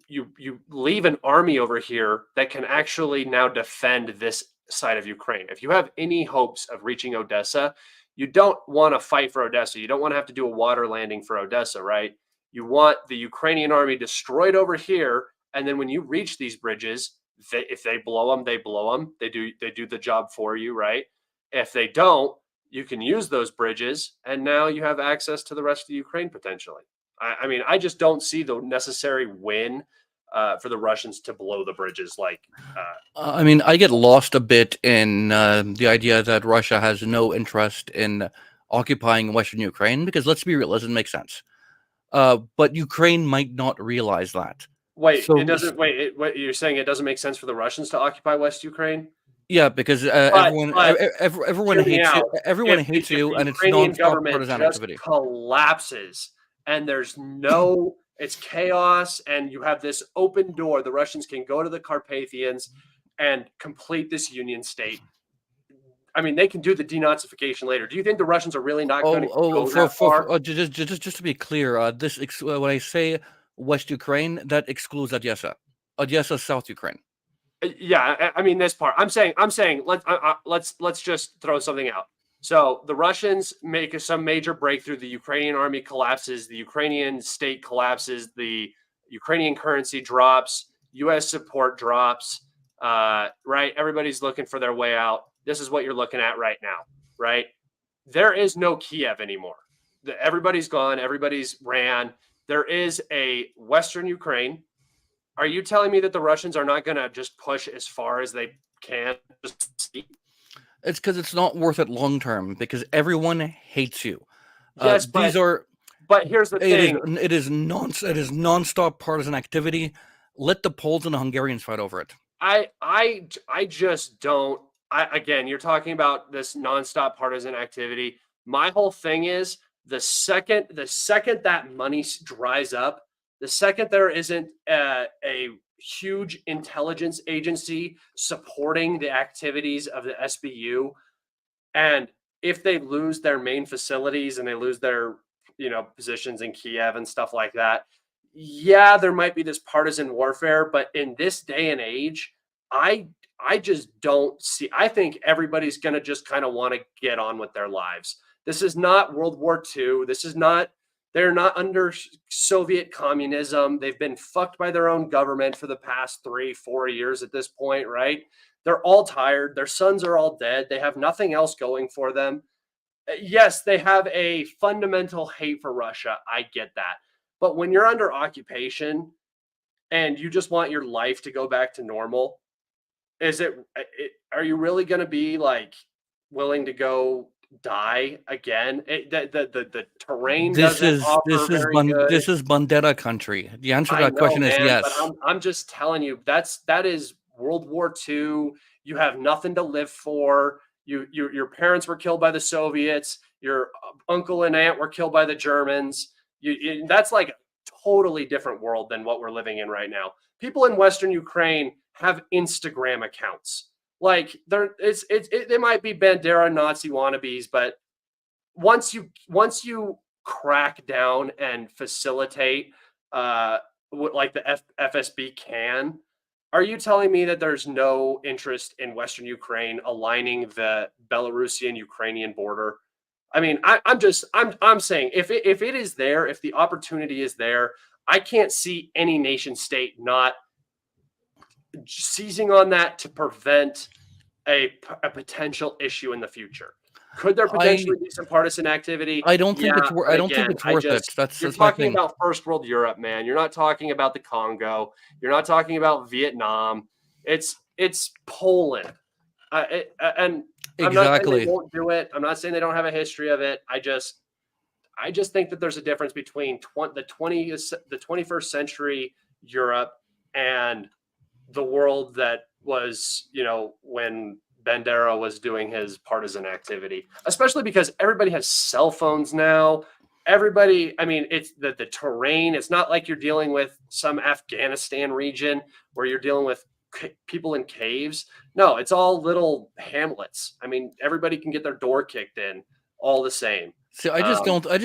leave an army over here that can actually now defend this side of Ukraine. If you have any hopes of reaching Odessa, you don't want to fight for Odessa. You don't want to have to do a water landing for Odessa, right? You want the Ukrainian army destroyed over here, and then when you reach these bridges, if they blow them, they blow them. They do the job for you, right? If they don't, you can use those bridges, and now you have access to the rest of Ukraine potentially. I mean, I just don't see the necessary win for the Russians to blow the bridges. I mean, I get lost a bit in the idea that Russia has no interest in occupying Western Ukraine because, let's be real, it doesn't make sense. But Ukraine might not realize that. Wait, it So, doesn't. Wait, what you're saying? It doesn't make sense for the Russians to occupy West Ukraine? yeah, because But everyone hear me hates you. out. Everyone If hates if you, the and it's Ukrainian nonstop government partisan just activity. collapses and there's no, it's chaos, and you have this open door, the Russians can go to the Carpathians and complete this union state. I mean, they can do the denazification later. Do you think the Russians are really not going to go that far? Just to be clear, when I say West Ukraine, that excludes Odessa. Odessa, South Ukraine. Yeah, I mean this part. I'm saying let's just throw something out. So the Russians make some major breakthrough. The Ukrainian army collapses. The Ukrainian state collapses. The Ukrainian currency drops. U.S. support drops. Right? Everybody's looking for their way out. This is what you're looking at right now. Right? There is no Kiev anymore. Everybody's gone. Everybody's ran. There is a Western Ukraine. Are you telling me that the Russians are not going to just push as far as they can? It's because it's not worth it long term because everyone hates you. Yes, but here's the thing: it is nonstop partisan activity. Let the Poles and the Hungarians fight over it. I just don't. Again, you're talking about this nonstop partisan activity. My whole thing is the second that money dries up. The second there isn't a huge intelligence agency supporting the activities of the SBU, and if they lose their main facilities and they lose their positions in Kiev and stuff like that, yeah, there might be this partisan warfare. But in this day and age, I just don't see. I think everybody's going to just kind of want to get on with their lives. This is not World War II. This is not. They're not under Soviet communism. They've been fucked by their own government for the past 3-4 years at this point, right? They're all tired. Their sons are all dead. They have nothing else going for them. Yes, they have a fundamental hate for Russia. I get that. But when you're under occupation and you just want your life to go back to normal, are you really going to be like willing to go die again? The terrain doesn't offer very good. This is Bandera country. The answer to that question is yes. But I'm just telling you, that is World War II. You have nothing to live for. Your parents were killed by the Soviets. Your uncle and aunt were killed by the Germans. That's like a totally different world than what we're living in right now. People in Western Ukraine have Instagram accounts. Like they might be Bandera Nazi wannabes, but once you crack down and facilitate like the FSB can, are you telling me that there's no interest in Western Ukraine aligning the Belarusian Ukrainian border? I mean, I'm saying if it is there, if the opportunity is there, I can't see any nation state not seizing on that to prevent a potential issue in the future. Could there potentially be some partisan activity? I don't think it's worth it. You're talking about first world Europe, man. You're not talking about the Congo. You're not talking about Vietnam. It's Poland. And exactly. I'm not saying they won't do it. I'm not saying they don't have a history of it. I just think that there's a difference between the 21st century Europe and the world that was, when Bandera was doing his partisan activity, especially because everybody has cell phones now. Everybody, I mean, it's the terrain. It's not like you're dealing with some Afghanistan region where you're dealing with people in caves. No, it's all little hamlets. I mean, everybody can get their door kicked in all the same. See, I just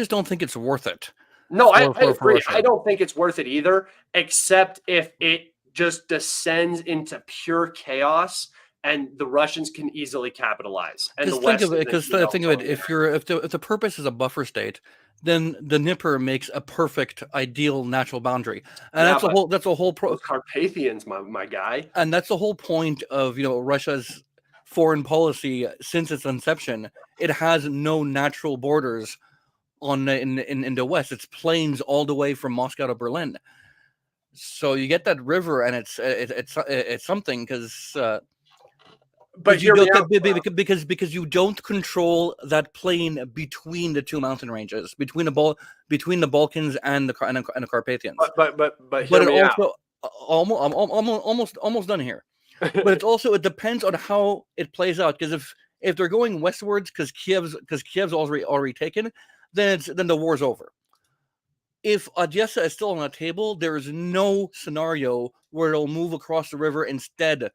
don't think it's worth it. No, I agree. I don't think it's worth it either, except if it just descends into pure chaos and the Russians can easily capitalize. And think of it, if the purpose is a buffer state, then the Dnieper makes a perfect, ideal natural boundary, and that's a whole Carpathians, my guy, and that's the whole point of Russia's foreign policy since its inception. It has no natural borders in the west. It's plains all the way from Moscow to Berlin. So you get that river, and it's something because. But because you don't control that plain between the two mountain ranges, between the Balkans and the Carpathians. But it also almost done here. But it depends on how it plays out. Because if they're going westwards, because Kiev's already taken, then the war's over. If Odessa is still on the table, there is no scenario where it'll move across the river instead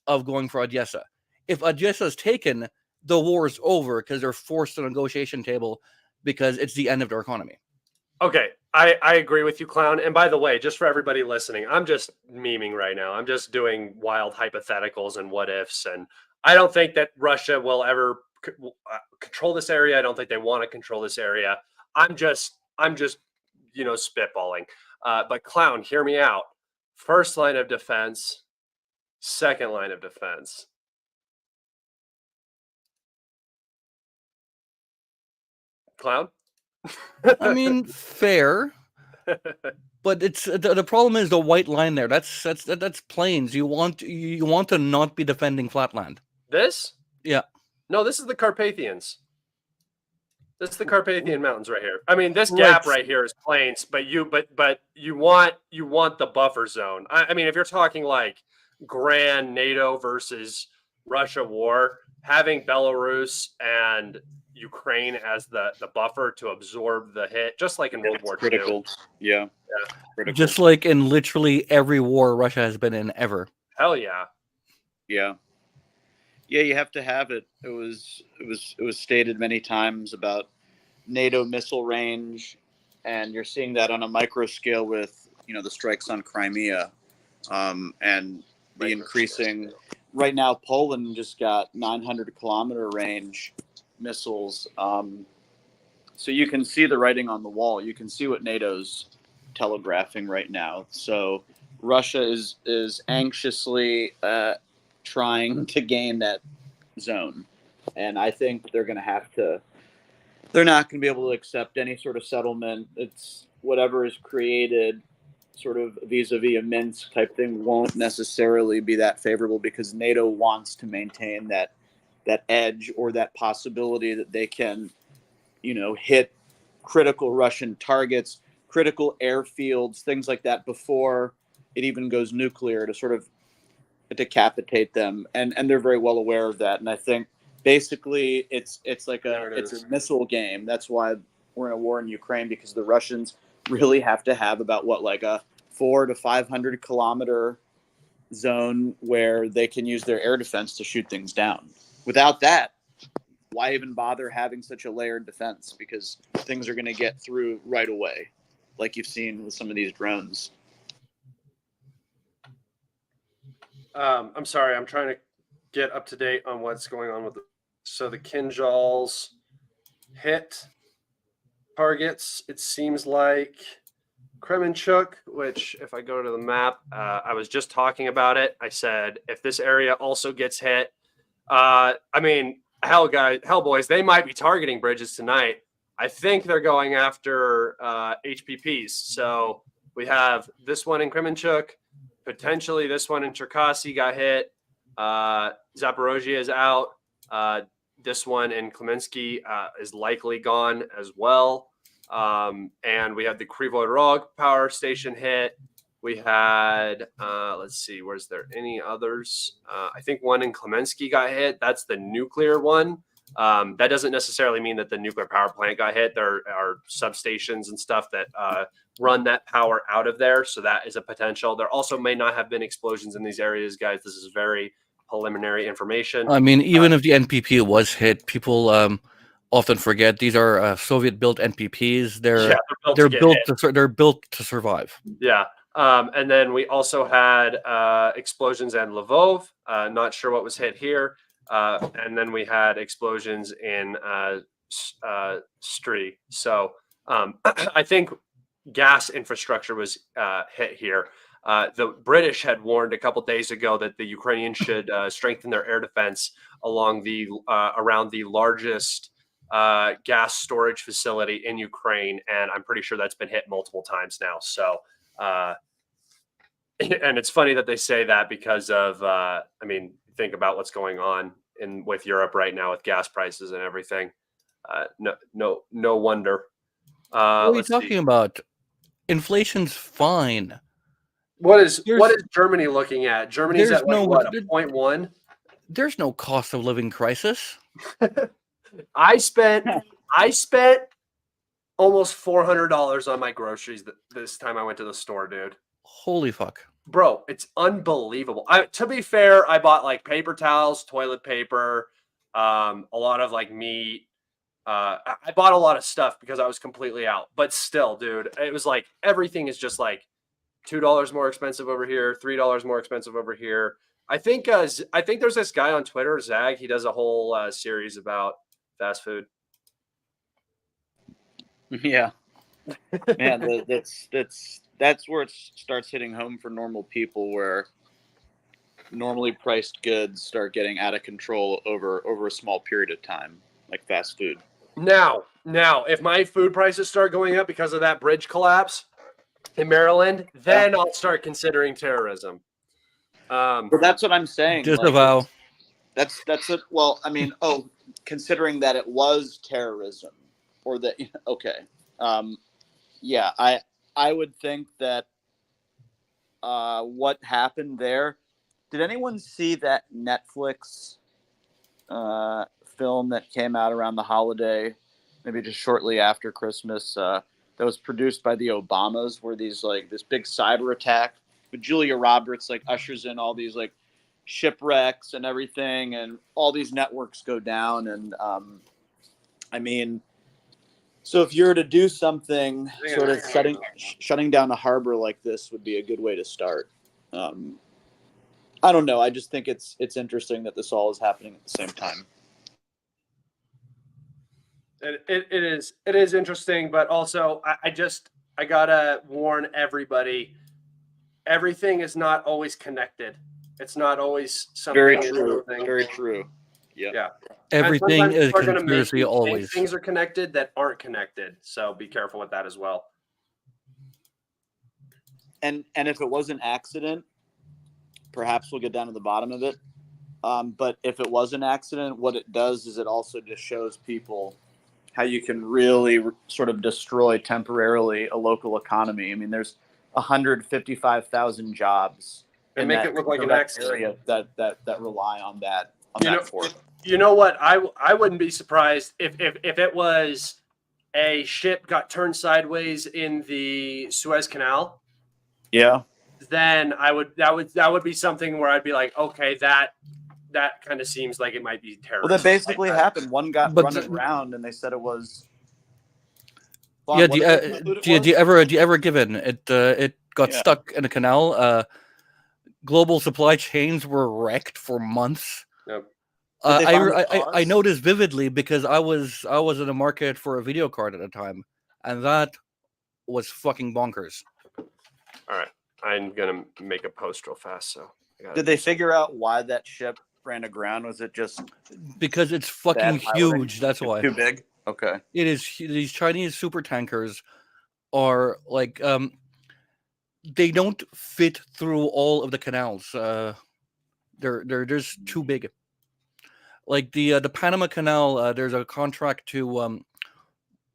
of going for Odessa. If Odessa is taken, the war's over because they're forced to a negotiation table because it's the end of their economy. Okay, I agree with you, Clown. And by the way, just for everybody listening, I'm just memeing right now. I'm just doing wild hypotheticals and what ifs. And I don't think that Russia will ever control this area. I don't think they want to control this area. I'm just spitballing. But Clown, hear me out. First line of defense, second line of defense. Clown? I mean, fair, but it's the problem is the white line there. That's plains. You want to not be defending flatland. This? Yeah. No, this is the Carpathians. This is the Carpathian Mountains right here. I mean, this gap right here is plains, but you want the buffer zone. I mean, if you're talking like grand NATO versus Russia war, having Belarus and Ukraine as the buffer to absorb the hit, just like in World War II. Critical. Yeah. Critical. Just like in literally every war Russia has been in ever. Hell yeah. Yeah. Yeah, you have to have it. It was stated many times about NATO missile range, and you're seeing that on a micro scale with the strikes on Crimea, and the increasing. Right now, Poland just got 900-kilometer range missiles, so you can see the writing on the wall. You can see what NATO's telegraphing right now. So Russia is anxiously trying to gain that zone, and I think they're going to have to. They're not going to be able to accept any sort of settlement. It's whatever is created, sort of vis-a-vis a Minsk type thing, won't necessarily be that favorable because NATO wants to maintain that edge or that possibility that they can, hit critical Russian targets, critical airfields, things like that before it even goes nuclear to sort of decapitate them. And they're very well aware of that. And I think basically it's a missile game. That's why we're in a war in Ukraine, because the Russians really have to have about a 400 to 500 kilometer zone where they can use their air defense to shoot things down. Without that, why even bother having such a layered defense? Because things are going to get through right away, like you've seen with some of these drones. I'm sorry, I'm trying to get up to date on what's going on with so the Kinjals hit targets. It seems like Kremenchuk, which if I go to the map, I was just talking about it. I said, if this area also gets hit, I mean, hell boys, they might be targeting bridges tonight. I think they're going after HPPs. So we have this one in Kremenchuk, potentially this one in Cherkasy got hit. Zaporozhye is out. This one in Klemensky is likely gone as well. And we had the Kryvyi Rog power station hit. We had, let's see, was there any others? I think one in Klemensky got hit. That's the nuclear one. That doesn't necessarily mean that the nuclear power plant got hit. There are substations and stuff that run that power out of there. So that is a potential. There also may not have been explosions in these areas, guys. This is very preliminary information. I mean, even if the NPP was hit, people often forget these are Soviet-built NPPs. They're built to survive. Yeah. And then we also had explosions in Lvov. Not sure what was hit here. And then we had explosions in Stry. So I think gas infrastructure was hit here. The British had warned a couple days ago that the Ukrainians should strengthen their air defense along the around the largest gas storage facility in Ukraine, and I'm pretty sure that's been hit multiple times now. So, and it's funny that they say that because of, I mean, think about what's going on with Europe right now with gas prices and everything. No wonder. What are you talking about? Inflation's fine. What is Germany looking at? Germany's at like what, 0.1? There's no cost of living crisis. I spent almost $400 on my groceries this time I went to the store, dude. Holy fuck. Bro, it's unbelievable. To be fair, I bought like paper towels, toilet paper, a lot of like meat. I bought a lot of stuff because I was completely out. But still, dude, it was like everything is just like $2 more expensive over here, $3 more expensive over here. I think there's this guy on Twitter, Zag. He does a whole series about fast food. Yeah, man, that's where it starts hitting home for normal people, where normally priced goods start getting out of control over a small period of time, like fast food. Now, if my food prices start going up because of that bridge collapse in Maryland, then I'll start considering terrorism. But that's what I'm saying. Disavow. That's it. Well, I mean, considering that it was terrorism, or that okay, yeah, I would think that what happened there. Did anyone see that Netflix film that came out around the holiday, maybe just shortly after Christmas? That was produced by the Obamas, where these like this big cyber attack, but Julia Roberts like ushers in all these like shipwrecks and everything, and all these networks go down. And I mean, so if you're to do something, sort of shutting down a harbor like this would be a good way to start. I don't know. I just think it's interesting that this all is happening at the same time. It is interesting, but also I gotta warn everybody. Everything is not always connected. It's not always something. Very true. Very true. Yeah. Everything is people are gonna make conspiracy you think always. things are connected that aren't connected. So be careful with that as well. And if it was an accident, perhaps we'll get down to the bottom of it. But if it was an accident, what it does is it also just shows people how you can really sort of destroy temporarily a local economy. I mean, there's 155,000 jobs And make it look like an accident area that rely on that. Port. You know what? I wouldn't be surprised if it was a ship got turned sideways in the Suez Canal. Yeah. Then that would be something where I'd be like, okay, that kind of seems like it might be terrorist. Well, that basically happened. One got running around, and they said it was. Yeah. Do you ever give in? It got stuck in a canal. Global supply chains were wrecked for months. Yep. I noticed vividly because I was in the market for a video card at the time, and that was fucking bonkers. All right, I'm gonna make a post real fast. So did they figure out why that ship ran aground? Was it just because it's fucking huge? That's why. Too big. Okay. It is. These Chinese super tankers are like they don't fit through all of the canals. They're just too big. Like the Panama Canal, there's a contract to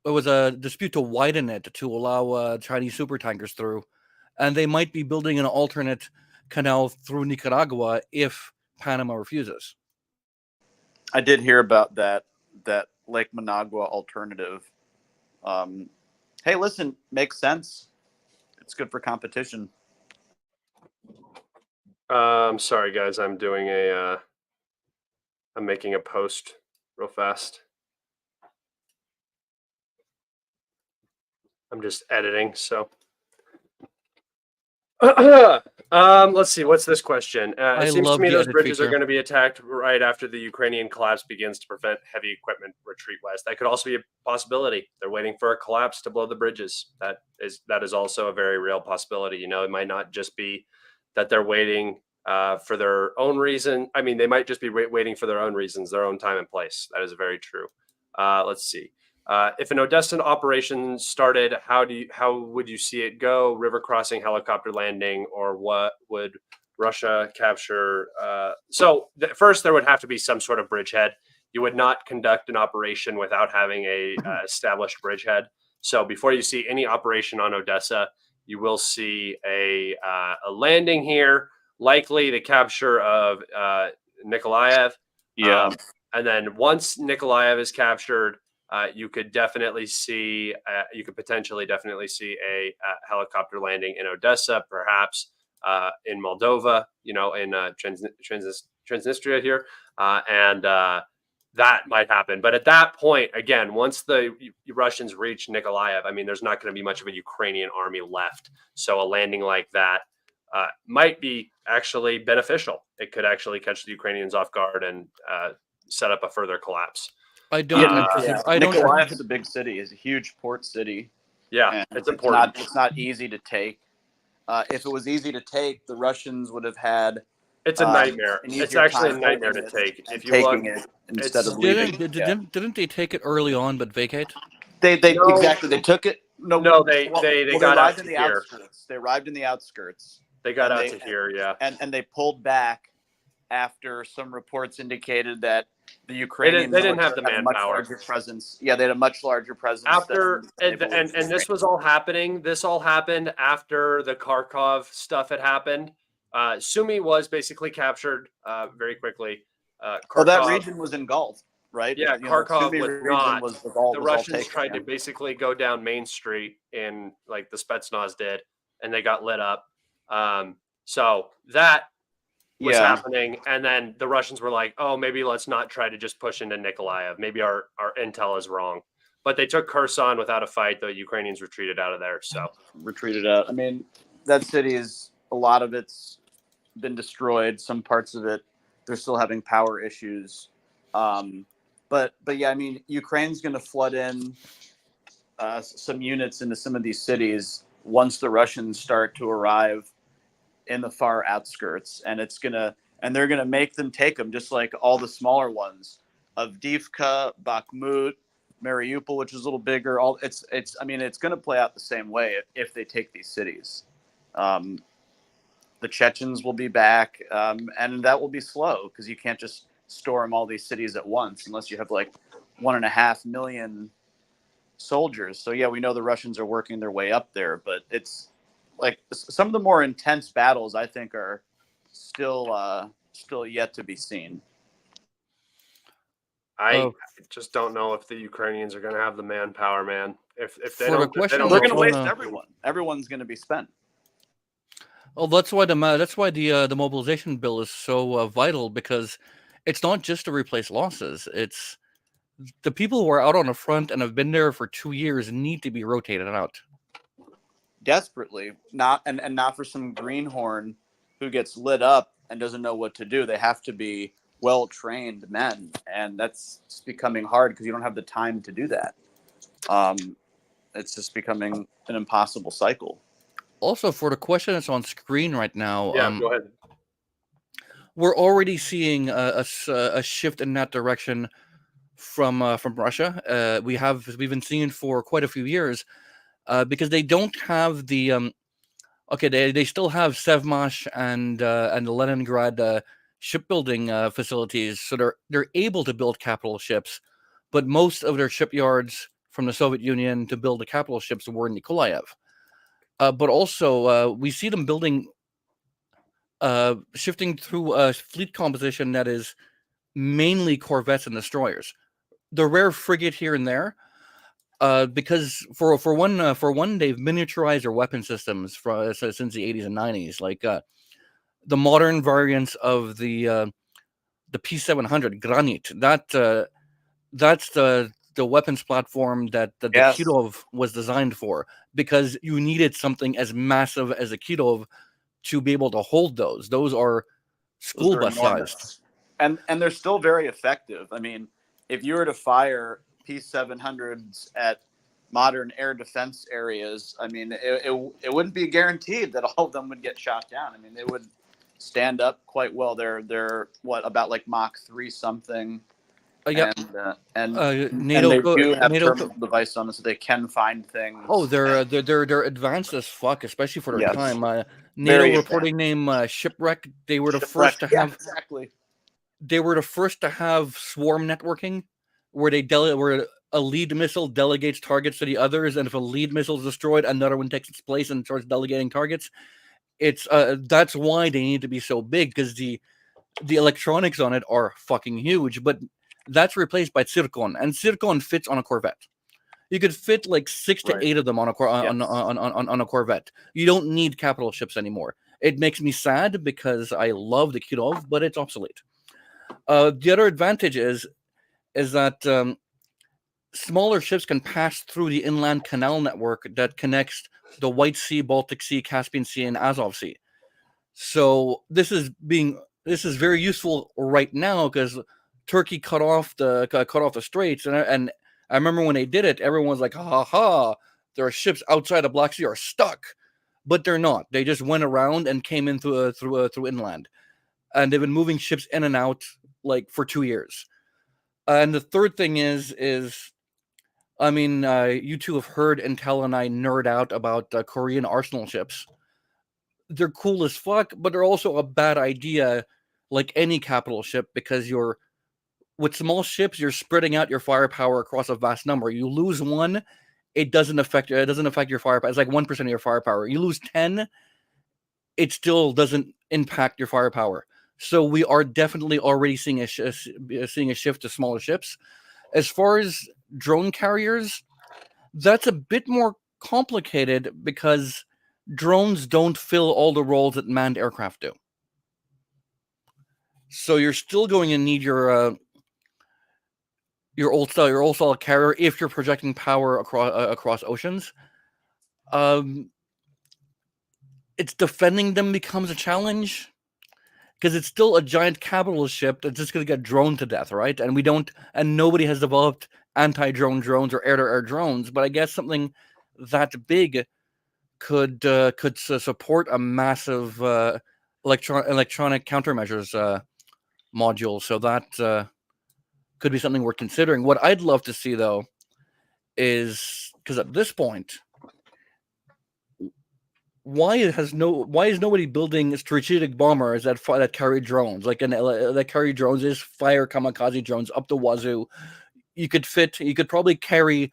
there was a dispute to widen it to allow Chinese super tankers through, and they might be building an alternate canal through Nicaragua if Panama refuses. I did hear about that Lake Managua alternative. Hey, listen, makes sense. It's good for competition. Sorry guys, I'm doing I'm making a post real fast. I'm just editing, so. Let's see. What's this question? It seems to me those bridges are going to be attacked right after the Ukrainian collapse begins to prevent heavy equipment retreat west. That could also be a possibility. They're waiting for a collapse to blow the bridges. That is also a very real possibility. You know, it might not just be that they're waiting for their own reason. I mean, they might just be waiting for their own reasons, their own time and place. That is very true. Let's see. If an Odessa operation started, how would you see it go? River crossing, helicopter landing, or what would Russia capture? First, there would have to be some sort of bridgehead. You would not conduct an operation without having a established bridgehead. So before you see any operation on Odessa, you will see a landing here, likely the capture of Nikolaev. Yeah. And then once Nikolaev is captured, you could potentially definitely see a helicopter landing in Odessa, perhaps in Moldova, in Transnistria here. And that might happen. But at that point, again, once the Russians reach Nikolaev, I mean, there's not going to be much of a Ukrainian army left. So a landing like that might be actually beneficial. It could actually catch the Ukrainians off guard and set up a further collapse. I don't. I don't. Nikolaev is a big city. It's a huge port city. Yeah, it's important. It's not easy to take. If it was easy to take, the Russians would have had. It's a nightmare. It's actually a nightmare to take. If you look, instead of leaving. Didn't they take it early on but vacate? They exactly. They took it. They got out to here. They arrived in the outskirts. They got out to here, yeah. And they pulled back after some reports indicated that the Ukrainians they didn't have the manpower. Presence. Yeah, they had a much larger presence. After and this was all happening. This all happened after the Kharkiv stuff had happened. Sumy was basically captured very quickly. That region was engulfed, right? Yeah, Kharkiv was not. The Russians tried to basically go down Main Street in like the Spetsnaz did, and they got lit up. So that was happening, and then the Russians were like, "Oh, maybe let's not try to just push into Nikolaev. Maybe our intel is wrong." But they took Kherson without a fight. The Ukrainians retreated out of there. So retreated out. I mean, that city is a lot of it's been destroyed. Some parts of it, they're still having power issues. But yeah, I mean, Ukraine's going to flood in some units into some of these cities once the Russians start to arrive in the far outskirts, and they're gonna make them take them, just like all the smaller ones of Avdiivka, Bakhmut, Mariupol, which is a little bigger. I mean, it's gonna play out the same way if they take these cities. The Chechens will be back, and that will be slow because you can't just storm all these cities at once unless you have like 1.5 million soldiers. So yeah, we know the Russians are working their way up there, but it's like some of the more intense battles, I think, are still yet to be seen. I just don't know if the Ukrainians are going to have the manpower, man. If they For don't, the they're going to waste everyone. Everyone's going to be spent. Oh, that's why the mobilization bill is so vital, because it's not just to replace losses. It's the people who are out on the front and have been there for 2 years need to be rotated out. Desperately, not for some greenhorn who gets lit up and doesn't know what to do. They have to be well-trained men, and that's becoming hard because you don't have the time to do that. It's just becoming an impossible cycle. Also, for the question that's on screen right now, go ahead. We're already seeing a shift in that direction from Russia. We've been seeing for quite a few years. Because they don't have the they still have Sevmash and the Leningrad shipbuilding facilities, so they're able to build capital ships, but most of their shipyards from the Soviet Union to build the capital ships were in Nikolaev. But also we see them building, shifting through a fleet composition that is mainly corvettes and destroyers. The rare frigate here and there. Because for one they've miniaturized their weapon systems since the 80s and 90s, like the modern variants of the P700 Granit. That's the weapons platform that the Kirov was designed for, because you needed something as massive as a Kirov to be able to hold those. Those are school bus sized, and they're still very effective. I mean, if you were to fire P700s at modern air defense areas, I mean, it wouldn't be guaranteed that all of them would get shot down. I mean, they would stand up quite well. They're about like Mach 3 something. And NATO they do have terminal device on them, so they can find things. Oh, they're advanced as fuck, especially for their time. NATO Very reporting name Shipwreck. They were the first to have exactly. They were the first to have swarm networking, where where a lead missile delegates targets to the others, and if a lead missile is destroyed, another one takes its place and starts delegating targets. It's that's why they need to be so big, because the electronics on it are fucking huge. But that's replaced by Zircon, and Zircon fits on a Corvette. You could fit like 6 to 8 of them on a Corvette. You don't need capital ships anymore. It makes me sad because I love the Kirov, but it's obsolete. The other advantage is is that smaller ships can pass through the inland canal network that connects the White Sea, Baltic Sea, Caspian Sea, and Azov Sea. So this is very useful right now because Turkey cut off the straits, and I remember when they did it, everyone was like, "Ha ha! There are ships outside the Black Sea are stuck," but they're not. They just went around and came in through inland, and they've been moving ships in and out like for 2 years. And the third thing is I mean, you two have heard Intel and I nerd out about Korean arsenal ships. They're cool as fuck, but they're also a bad idea, like any capital ship, because with small ships, you're spreading out your firepower across a vast number. You lose one, it doesn't affect your firepower. It's like 1% of your firepower. You lose 10, it still doesn't impact your firepower. So we are definitely already seeing a shift to smaller ships. As far as drone carriers, that's a bit more complicated because drones don't fill all the roles that manned aircraft do. So you're still going to need your old style carrier if you're projecting power across oceans. It's defending them becomes a challenge because it's still a giant capital ship that's just going to get droned to death, right? And nobody has developed anti-drone drones or air-to-air drones. But I guess something that big could support a massive electronic countermeasures module. So that could be something worth considering. What I'd love to see, though, is because at this point, why is nobody building strategic bombers that carry drones? That carry drones is fire kamikaze drones up the wazoo. You could probably carry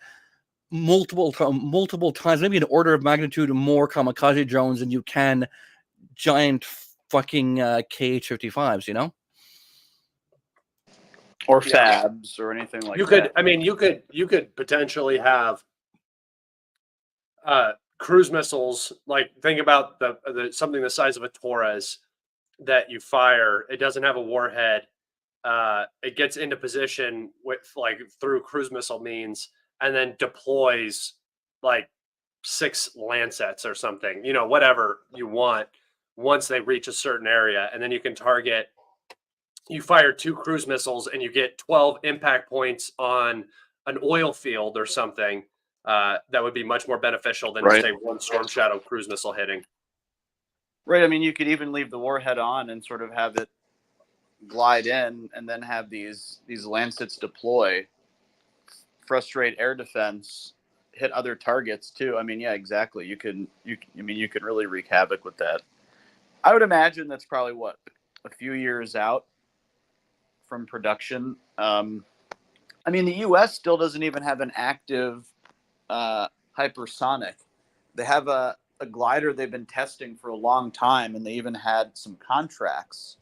multiple times, maybe an order of magnitude more kamikaze drones than you can giant fucking KH-55s, you know? Or fabs or anything like that. I mean, you could potentially have cruise missiles. Like, think about the something the size of a Torres that you fire. It doesn't have a warhead. It gets into position through cruise missile means, and then deploys like 6 Lancets or something. Whatever you want once they reach a certain area, and then you can target. You fire 2 cruise missiles and you get 12 impact points on an oil field or something. That would be much more beneficial than say 1 Storm Shadow cruise missile hitting. Right. I mean, you could even leave the warhead on and sort of have it glide in, and then have these Lancets deploy, frustrate air defense, hit other targets too. I mean, yeah, exactly. You can really wreak havoc with that. I would imagine that's probably a few years out from production. I mean, the U.S. still doesn't even have an active hypersonic. They have a glider they've been testing for a long time, and they even had some contracts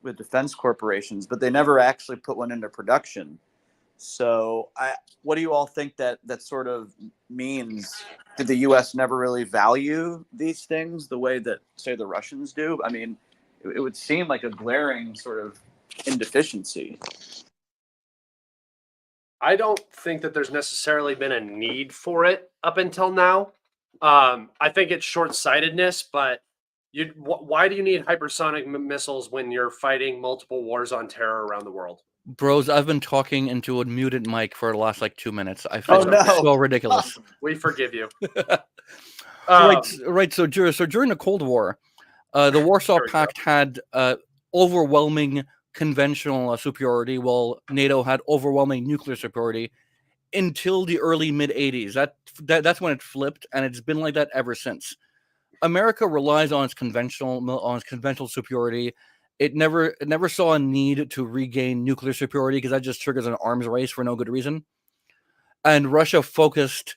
with defense corporations, but they never actually put one into production. So what do you all think that sort of means? Did the U.S. never really value these things the way that, say, the Russians do? I mean, it would seem like a glaring sort of indeficiency. I don't think that there's necessarily been a need for it up until now. I think it's short-sightedness, but why do you need hypersonic missiles when you're fighting multiple wars on terror around the world? Bros, I've been talking into a muted mic for the last 2 minutes. I feel so ridiculous. We forgive you. Right. So during the Cold War, the Warsaw Pact had overwhelming conventional superiority, while NATO had overwhelming nuclear superiority until the early mid-'80s. That's when it flipped, and it's been like that ever since. America relies on its conventional superiority. It never saw a need to regain nuclear superiority because that just triggers an arms race for no good reason. And Russia focused,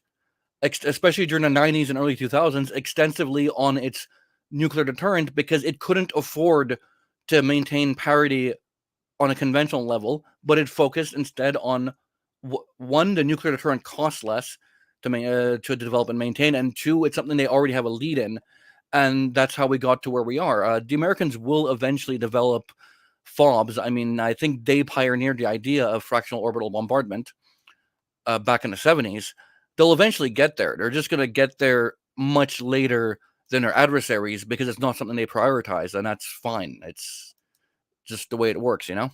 especially during the 90s and early 2000s, extensively on its nuclear deterrent because it couldn't afford to maintain parity on a conventional level, but it focused instead on one, the nuclear deterrent costs less to develop and maintain, and 2, it's something they already have a lead in, and that's how we got to where we are. The Americans will eventually develop FOBs. I mean, I think they pioneered the idea of fractional orbital bombardment back in the 70s. They'll eventually get there. They're just going to get there much later than their adversaries because it's not something they prioritize, and that's fine. It's just the way it works, you know?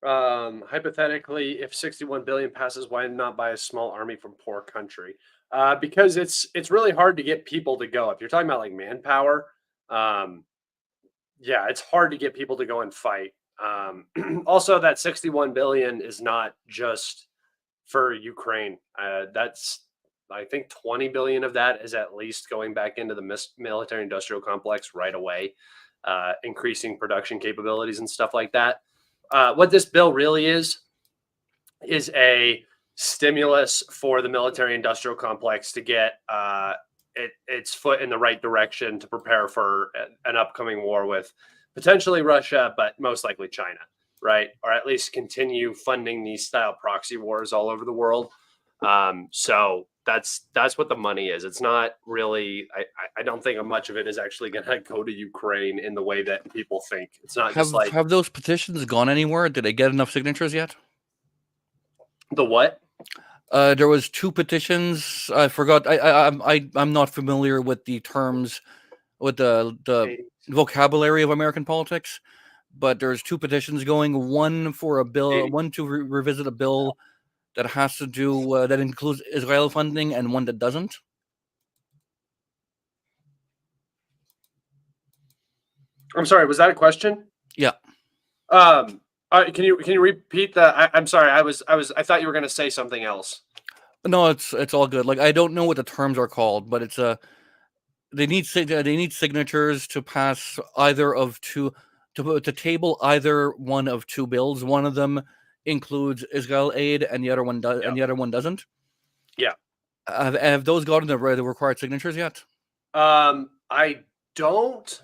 Hypothetically, if 61 billion passes, why not buy a small army from poor country? Because it's really hard to get people to go. If you're talking about like manpower, yeah, it's hard to get people to go and fight. Also, that 61 billion is not just for Ukraine. That's I think 20 billion of that is at least going back into the military industrial complex right away, increasing production capabilities and stuff like that. What this bill really is a stimulus for the military industrial complex to get its foot in the right direction to prepare for an upcoming war with potentially Russia, but most likely China, right? Or at least continue funding these style proxy wars all over the world. So that's what the money is. It's not really. I don't think much of it is actually going to go to Ukraine in the way that people think. It's not just like Have those petitions gone anywhere? Did they get enough signatures yet? the what? There was 2 petitions. I forgot. I'm not familiar with the terms, with the vocabulary of American politics, but there's 2 petitions going. One for a bill, one to revisit a bill that has to do that includes Israel funding, and one that doesn't. I'm sorry. Was that a question? Yeah. Can you repeat the? I'm sorry. I thought you were going to say something else. No, it's all good. Like, I don't know what the terms are called, but it's they need signatures to pass either of 2 to table either one of 2 bills. One of them includes Israel aid, and the other one does, and the other one doesn't. Yeah. Have those gotten the required signatures yet? I don't.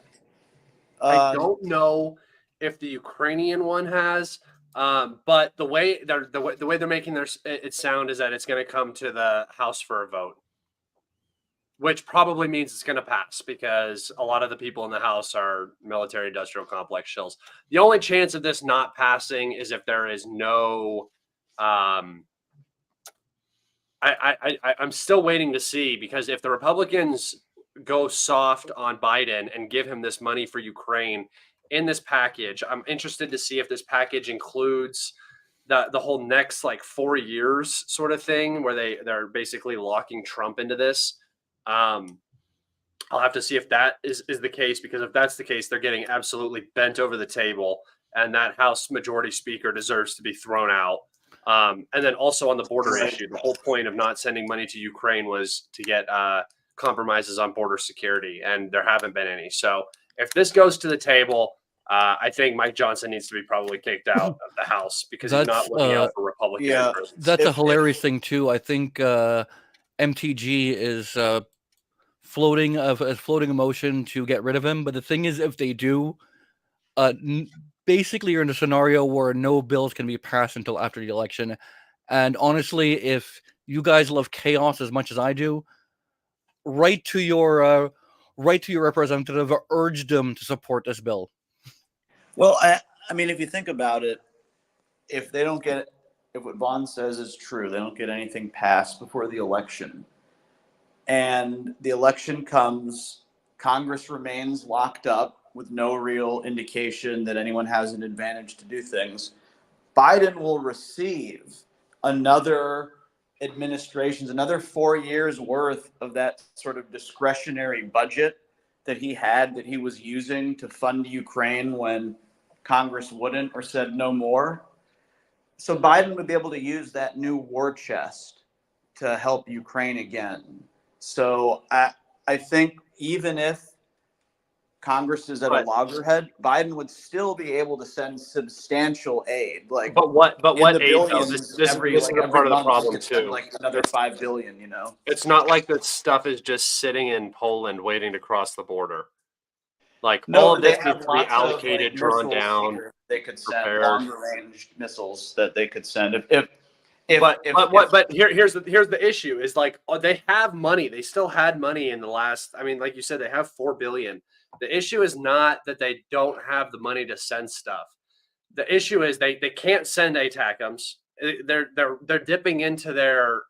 I don't know if the Ukrainian one has, but the way they're making it sound is that it's going to come to the House for a vote, which probably means it's going to pass because a lot of the people in the House are military-industrial complex shills. The only chance of this not passing is if there is no. I'm still waiting to see, because if the Republicans go soft on Biden and give him this money for Ukraine in this package, I'm interested to see if this package includes the whole next like 4 years sort of thing where they're basically locking Trump into this. I'll have to see if that is the case, because if that's the case, they're getting absolutely bent over the table, and that House Majority Speaker deserves to be thrown out. And then also on the border issue, the whole point of not sending money to Ukraine was to get compromises on border security, and there haven't been any. So if this goes to the table, I think Mike Johnson needs to be probably kicked out of the House because he's not looking out for Republican interests. That's a hilarious thing too. I think MTG is floating a motion to get rid of him. But the thing is, if they do, basically you're in a scenario where no bills can be passed until after the election. And honestly, if you guys love chaos as much as I do, write to your representative, urge them to support this bill. Well, I mean, if you think about it, if they don't get, if what Vaughn says is true, they don't get anything passed before the election, and the election comes, Congress remains locked up with no real indication that anyone has an advantage to do things, Biden will receive another administration's, another 4 years worth of that sort of discretionary budget that he had, that he was using to fund Ukraine when Congress wouldn't or said no more. So Biden would be able to use that new war chest to help Ukraine again. So I think even if Congress is at a loggerhead, Biden would still be able to send substantial aid. Like, but what aid though? This every is part of the problem too. Like another $5 billion, you know. It's not like that stuff is just sitting in Poland waiting to cross the border. Like all of this needs to be allocated, drawn down. They could send prepared. long-range missiles that they could send But here's the issue is like they have money. They still had money in the last. I mean, like you said, they have $4 billion. The issue is not that they don't have the money to send stuff. The issue is they can't send ATACMs. They're dipping into their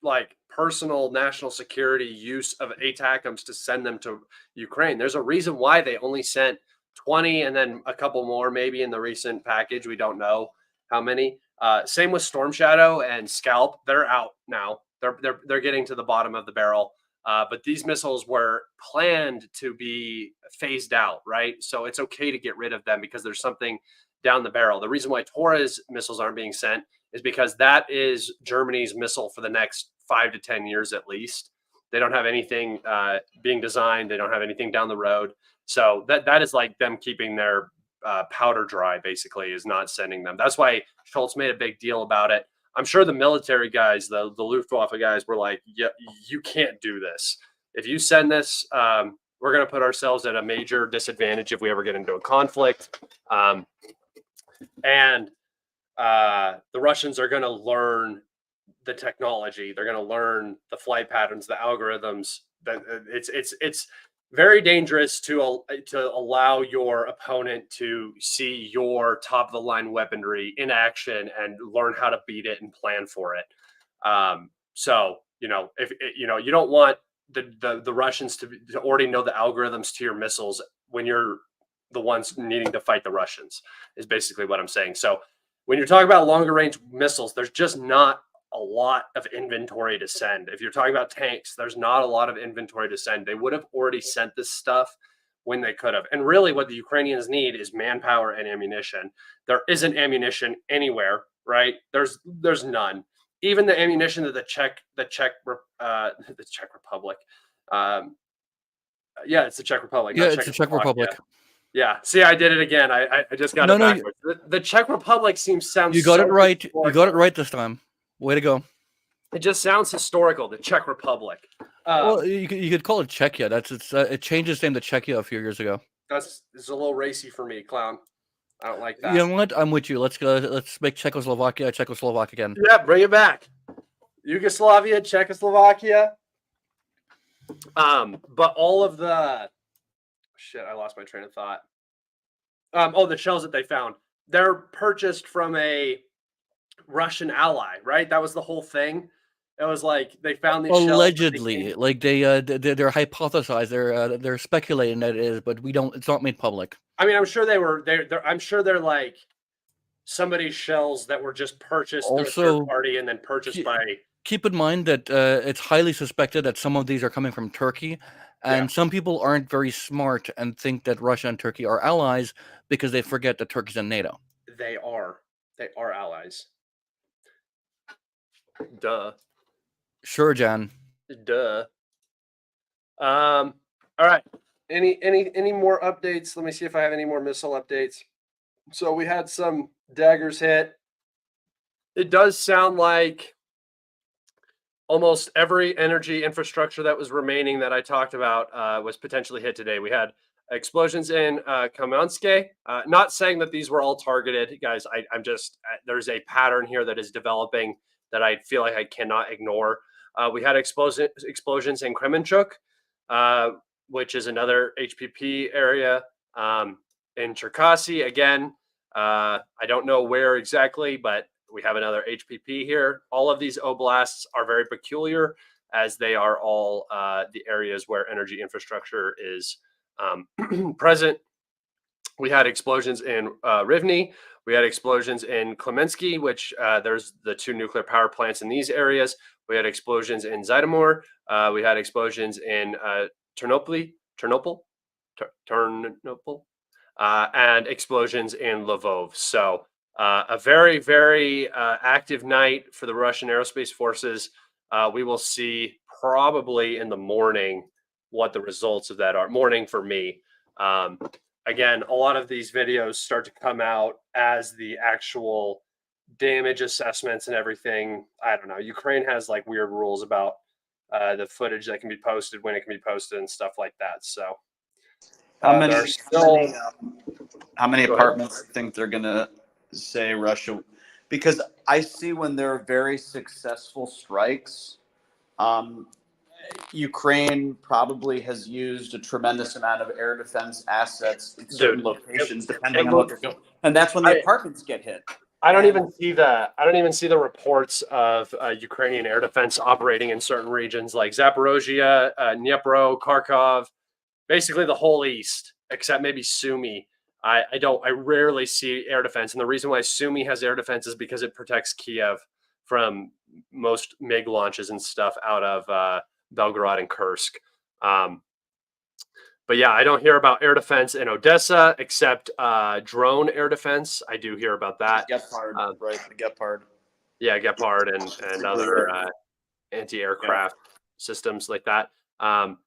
like personal national security use of ATACMs to send them to Ukraine. There's a reason why they only sent 20 and then a couple more maybe in the recent package. We don't know how many. Same with Storm Shadow and Scalp. They're out now. They're getting to the bottom of the barrel. But these missiles were planned to be phased out, right? So it's okay to get rid of them because there's something down the barrel. The reason why Taurus missiles aren't being sent is because that is Germany's missile for the next 5 to 10 years at least. They don't have anything being designed. They don't have anything down the road. So that is like them keeping their powder dry, basically, is not sending them. That's why Schultz made a big deal about it. I'm sure the military guys, the Luftwaffe guys were like, yeah, you can't do this. If you send this, we're going to put ourselves at a major disadvantage if we ever get into a conflict. And the Russians are going to learn the technology. They're going to learn the flight patterns, the algorithms. That it's very dangerous to allow your opponent to see your top of the line weaponry in action and learn how to beat it and plan for it. So if you don't want the Russians to already know the algorithms to your missiles when you're the ones needing to fight the Russians, is basically what I'm saying. So when you're talking about longer range missiles, there's just not a lot of inventory to send. If you're talking about tanks, there's not a lot of inventory to send. They would have already sent this stuff when they could have. And really what the Ukrainians need is manpower and ammunition. There isn't ammunition anywhere, right? There's none. Even the ammunition that the Czech Republic. Yeah, it's the Czech Republic. Yeah, it's the Czech Republic. Yeah. See, I did it again. I just got it backwards. The Czech Republic sounds. You got it right. You got it right this time. Way to go. It just sounds historical. The Czech Republic. Well, you could call it Czechia. It changed its name to Czechia a few years ago. It's a little racy for me, clown. I don't like that. You know what? I'm with you. Let's go. Let's make Czechoslovakia again. Yeah, bring it back. Yugoslavia, Czechoslovakia. But all of the shit, I lost my train of thought. The shells that they found, they're purchased from a Russian ally, right? That was the whole thing. It was like they found these allegedly, shells like they're hypothesized, they're speculating that it is, but we don't. It's not made public. I mean, I'm sure I'm sure they're like somebody's shells that were just purchased through a third party and then purchased by. Keep in mind that it's highly suspected that some of these are coming from Turkey, and some people aren't very smart and think that Russia and Turkey are allies because they forget that Turkey's in NATO. They are allies. Duh. Sure, Jan. Duh. All right. Any more updates? Let me see if I have any more missile updates. So we had some daggers hit. It does sound like almost every energy infrastructure that was remaining that I talked about was potentially hit today. We had explosions in Kamenske. Not saying that these were all targeted, guys. I'm just there's a pattern here that is developing that I feel like I cannot ignore. We had explosions in Kremenchuk, which is another HPP area. In Cherkasy, again, I don't know where exactly, but we have another HPP here. All of these oblasts are very peculiar, as they are all the areas where energy infrastructure is present. We had explosions in Rivne. We had explosions in Klemensky, which there's the 2 nuclear power plants in these areas. We had explosions in Zhytomyr. We had explosions in Ternopil, and explosions in Lvov. So a very, very active night for the Russian aerospace forces. We will see probably in the morning what the results of that are. Morning for me. Again, a lot of these videos start to come out as the actual damage assessments and everything. I don't know. Ukraine has like weird rules about the footage that can be posted, when it can be posted, and stuff like that. So, how many apartments think they're gonna say Russia? Because I see when there are very successful strikes, Ukraine probably has used a tremendous amount of air defense assets in certain Dude, locations, it depending on what they're doing, and that's when the apartments get hit. I don't And- even see the reports of Ukrainian air defense operating in certain regions like Zaporozhye, Dnipro, Kharkov, basically the whole east, except maybe Sumy. I rarely see air defense, and the reason why Sumy has air defense is because it protects Kiev from most MiG launches and stuff out of Belgorod and Kursk. But yeah, I don't hear about air defense in Odessa except drone air defense. I do hear about that. Gepard, right? The Gepard. Yeah, Gepard and other anti-aircraft systems like that. And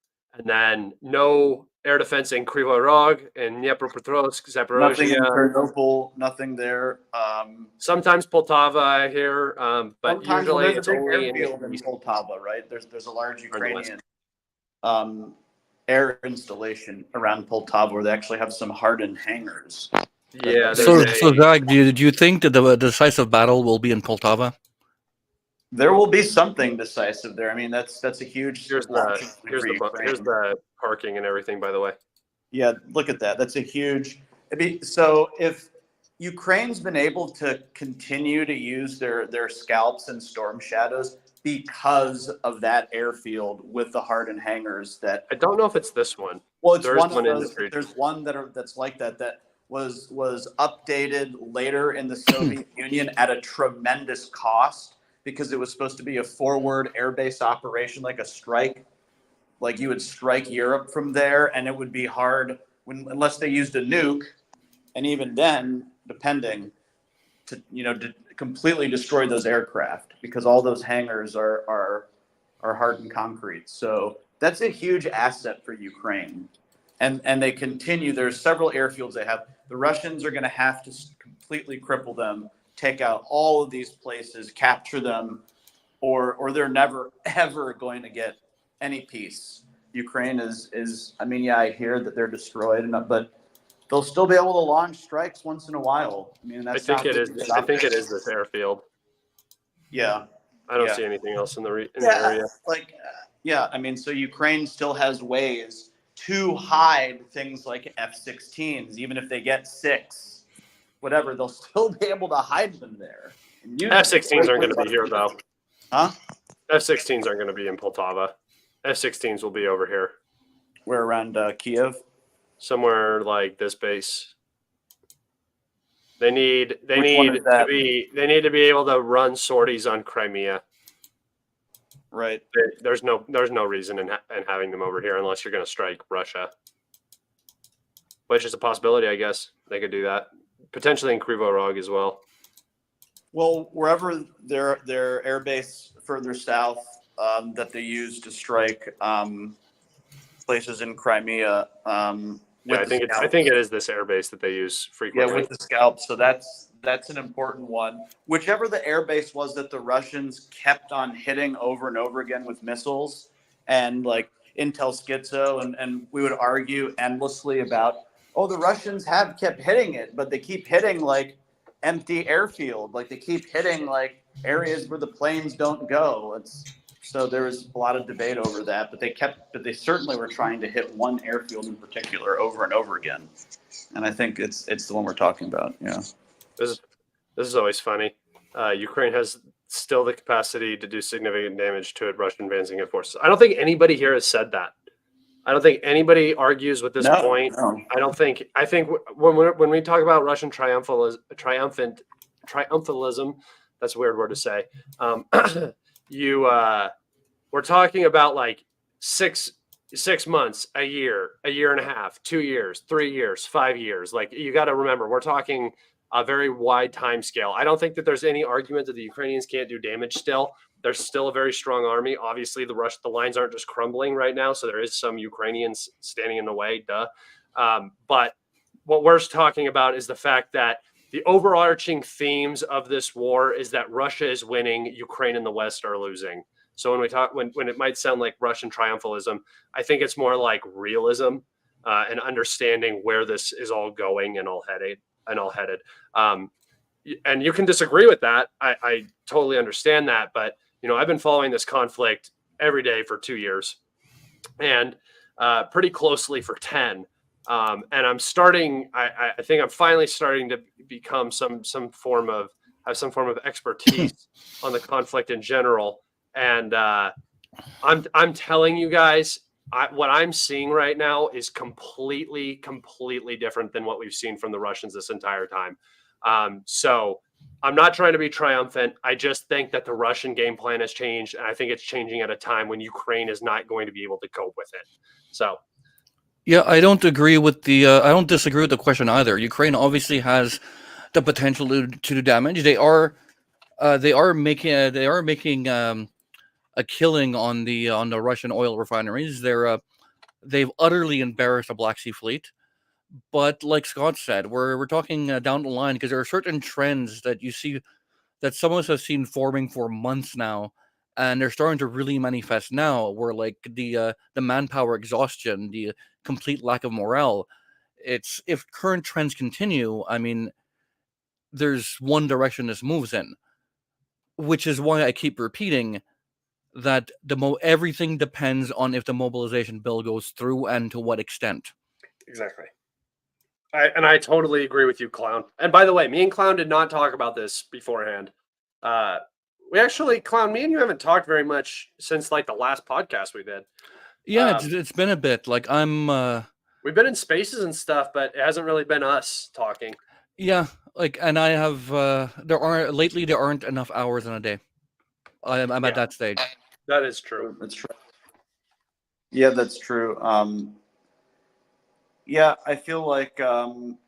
then no air defense in Kryvyi Rog and Dnipropetrovsk, Nothing in Zaporozhye. Chernobyl, nothing there. Sometimes Poltava, I hear, but Sometimes usually there's it's a big only in airfield the in east Poltava, right? There's a large or in the west. Ukrainian air installation around Poltava where they actually have some hardened hangars. Yeah, So, there's so Zach, do you think that the decisive battle will be in Poltava? There will be something decisive there. I mean, that's a huge here's launching point here's for the Ukraine. here's the parking and everything. By the way, Yeah, look at that. That's a huge. So if Ukraine's been able to continue to use their scalps and storm shadows because of that airfield with the hardened hangars, that I don't know if it's this one. well, it's There's one of one in those. this region. There's one that's like that was updated later in the Soviet Union at a tremendous cost because it was supposed to be a forward airbase operation, like a strike. Like you would strike Europe from there, and it would be hard unless they used a nuke, and even then, depending, to completely destroy those aircraft because all those hangars are hardened concrete. So that's a huge asset for Ukraine, and they continue. There's several airfields they have. The Russians are going to have to completely cripple them, take out all of these places, capture them, or they're never ever going to get any peace. Ukraine is I mean, yeah, I hear that they're destroyed, but they'll still be able to launch strikes once in a while. I mean, that's I think it is this airfield. Yeah. I don't Yeah. see anything else in the area. Yeah. I mean, so Ukraine still has ways to hide things like F-16s, even if they get 6, whatever. They'll still be able to hide them there. F-16s aren't going to be here though. Huh? F-16s aren't going to be in Poltava. F-16s will be over here. Where around Kiev? Somewhere like this base. They need to be able to run sorties on Crimea. Right. There's no reason in having them over here unless you're going to strike Russia, which is a possibility. I guess they could do that potentially in Kryvyi Rog as well. Well, wherever their airbase further south that they use to strike places in Crimea. Yeah, I think it is this airbase that they use frequently. Yeah, with the scalps. So that's an important one. Whichever the airbase was that the Russians kept on hitting over and over again with missiles, and like Intel Schizo, and we would argue endlessly about, the Russians have kept hitting it, but they keep hitting like empty airfield, like they keep hitting like areas where the planes don't go. So there was a lot of debate over that, but they certainly were trying to hit one airfield in particular over and over again. And I think it's the one we're talking about. Yeah. This is always funny. Ukraine has still the capacity to do significant damage to Russian advancing forces. I don't think anybody here has said that. I don't think anybody argues with this point. No. I think when we talk about Russian triumphalism, that's a weird word to say. We're talking about like six months, a year and a half, 2 years, 3 years, 5 years. Like you got to remember, we're talking a very wide time scale. I don't think that there's any argument that the Ukrainians can't do damage still. There's still a very strong army. Obviously, the lines aren't just crumbling right now, so there is some Ukrainians standing in the way, but what we're talking about is the fact that the overarching themes of this war is that Russia is winning, Ukraine and the West are losing. So when it might sound like Russian triumphalism, I think it's more like realism and understanding where this is all going and all headed. And you can disagree with that. I totally understand that, but I've been following this conflict every day for 2 years, and pretty closely for 10. And I'm starting. I think I'm finally starting to become some form of expertise on the conflict in general. And I'm telling you guys, what I'm seeing right now is completely different than what we've seen from the Russians this entire time. So I'm not trying to be triumphant. I just think that the Russian game plan has changed, and I think it's changing at a time when Ukraine is not going to be able to cope with it. So Yeah, I don't agree with the. I don't disagree with the question either. Ukraine obviously has the potential to do damage. They are making a killing on the Russian oil refineries. They've utterly embarrassed the Black Sea Fleet. But like Scott said, we're talking down the line, because there are certain trends that you see that some of us have seen forming for months now, and they're starting to really manifest now. Where like the manpower exhaustion, the complete lack of morale. It's If current trends continue, I mean, there's one direction this moves in, which is why I keep repeating that everything depends on if the mobilization bill goes through and to what extent. exactly. I totally agree with you, Clown. And by the way, me and Clown did not talk about this beforehand. We actually, Clown, me and you haven't talked very much since like the last podcast we did. Yeah, it's been a bit. Like we've been in spaces and stuff, but it hasn't really been us talking. Yeah, like, and I have there aren't enough hours in a day. I'm at that stage. That is true. That's true. Yeah, that's true. Yeah, I feel like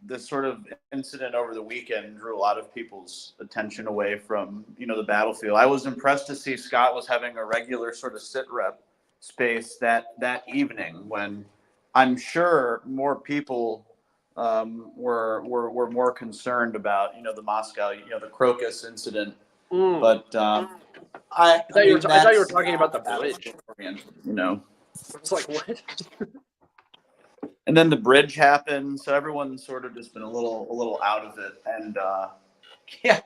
this sort of incident over the weekend drew a lot of people's attention away from, the battlefield. I was impressed to see Scott was having a regular sort of sit rep space that evening, when I'm sure more people were more concerned about, the Moscow, the Crocus incident. But I thought you were talking about the bridge. It's like, what? And then the bridge happened, so everyone's sort of just been a little out of it. And yeah,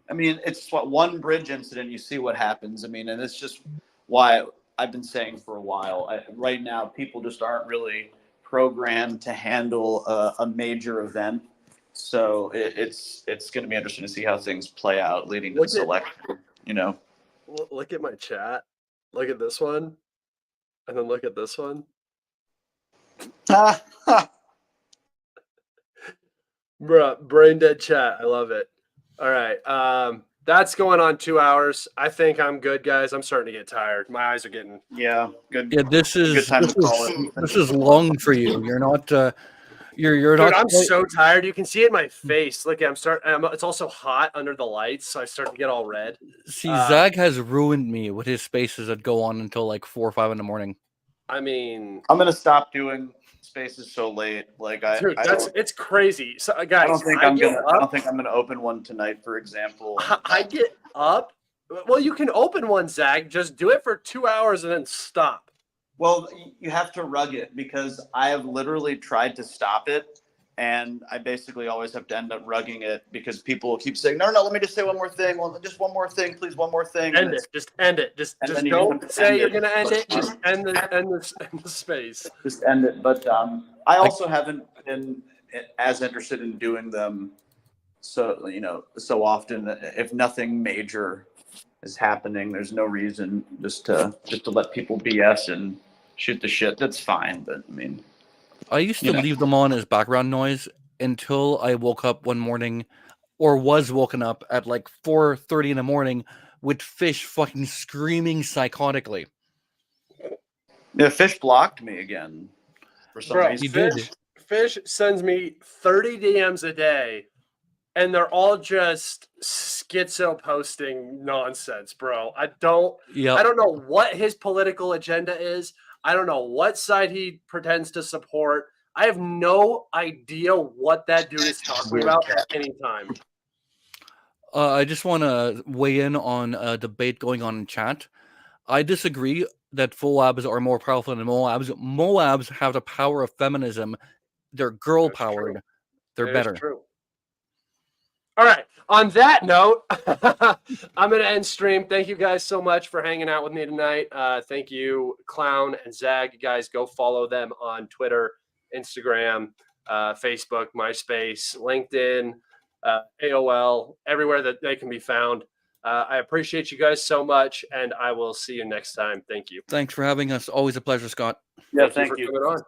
I mean, it's one bridge incident, you see what happens. I mean, and it's just why I've been saying for a while. Right now, people just aren't really programmed to handle a major event. So it's going to be interesting to see how things play out leading to this election. Look at my chat. Look at this one, and then look at this one. Bruh, brain dead chat. I love it. All right. That's going on 2 hours. I think I'm good, guys. I'm starting to get tired. My eyes are getting good. Yeah, this is long for you. You're not you're Dude, not I'm so tired. You can see it in my face. Look, it's also hot under the lights, so I start to get all red. See, Zach has ruined me with his spaces that go on until like 4 or 5 in the morning. I mean, I'm gonna stop doing spaces so late. Like it's crazy. So, guys, I don't think I'm gonna open one tonight, for example. I get up. Well, you can open one, Zach. Just do it for 2 hours and then stop. Well, you have to rug it, because I have literally tried to stop it, and I basically always have to end up rugging it, because people keep saying, no, let me just say one more thing. Well, just one more thing, please, one more thing. Just end it. Just don't say you're going to end it. Just end the space. Just end it. But I also haven't been as interested in doing them so often. If nothing major is happening, there's no reason just to let people BS and shoot the shit. That's fine. But I mean, I used to leave them on as background noise until I woke up one morning, or was woken up at like 4:30 in the morning with Fish fucking screaming psychotically. Yeah, Fish blocked me again for some reason. He did. Fish sends me 30 DMs a day, and they're all just schizo posting nonsense, bro. I don't know what his political agenda is. I don't know what side he pretends to support. I have no idea what that dude is talking about at any time. I just want to weigh in on a debate going on in chat. I disagree that Foabs are more powerful than Moabs. Moabs have the power of feminism. They're girl-powered. They're better. True. All right. On that note, I'm going to end stream. Thank you guys so much for hanging out with me tonight. Thank you, Clown and Zag. You guys go follow them on Twitter, Instagram, Facebook, MySpace, LinkedIn, AOL, everywhere that they can be found. I appreciate you guys so much, and I will see you next time. Thank you. Thanks for having us. Always a pleasure, Scott. Yeah, Thank you for coming on.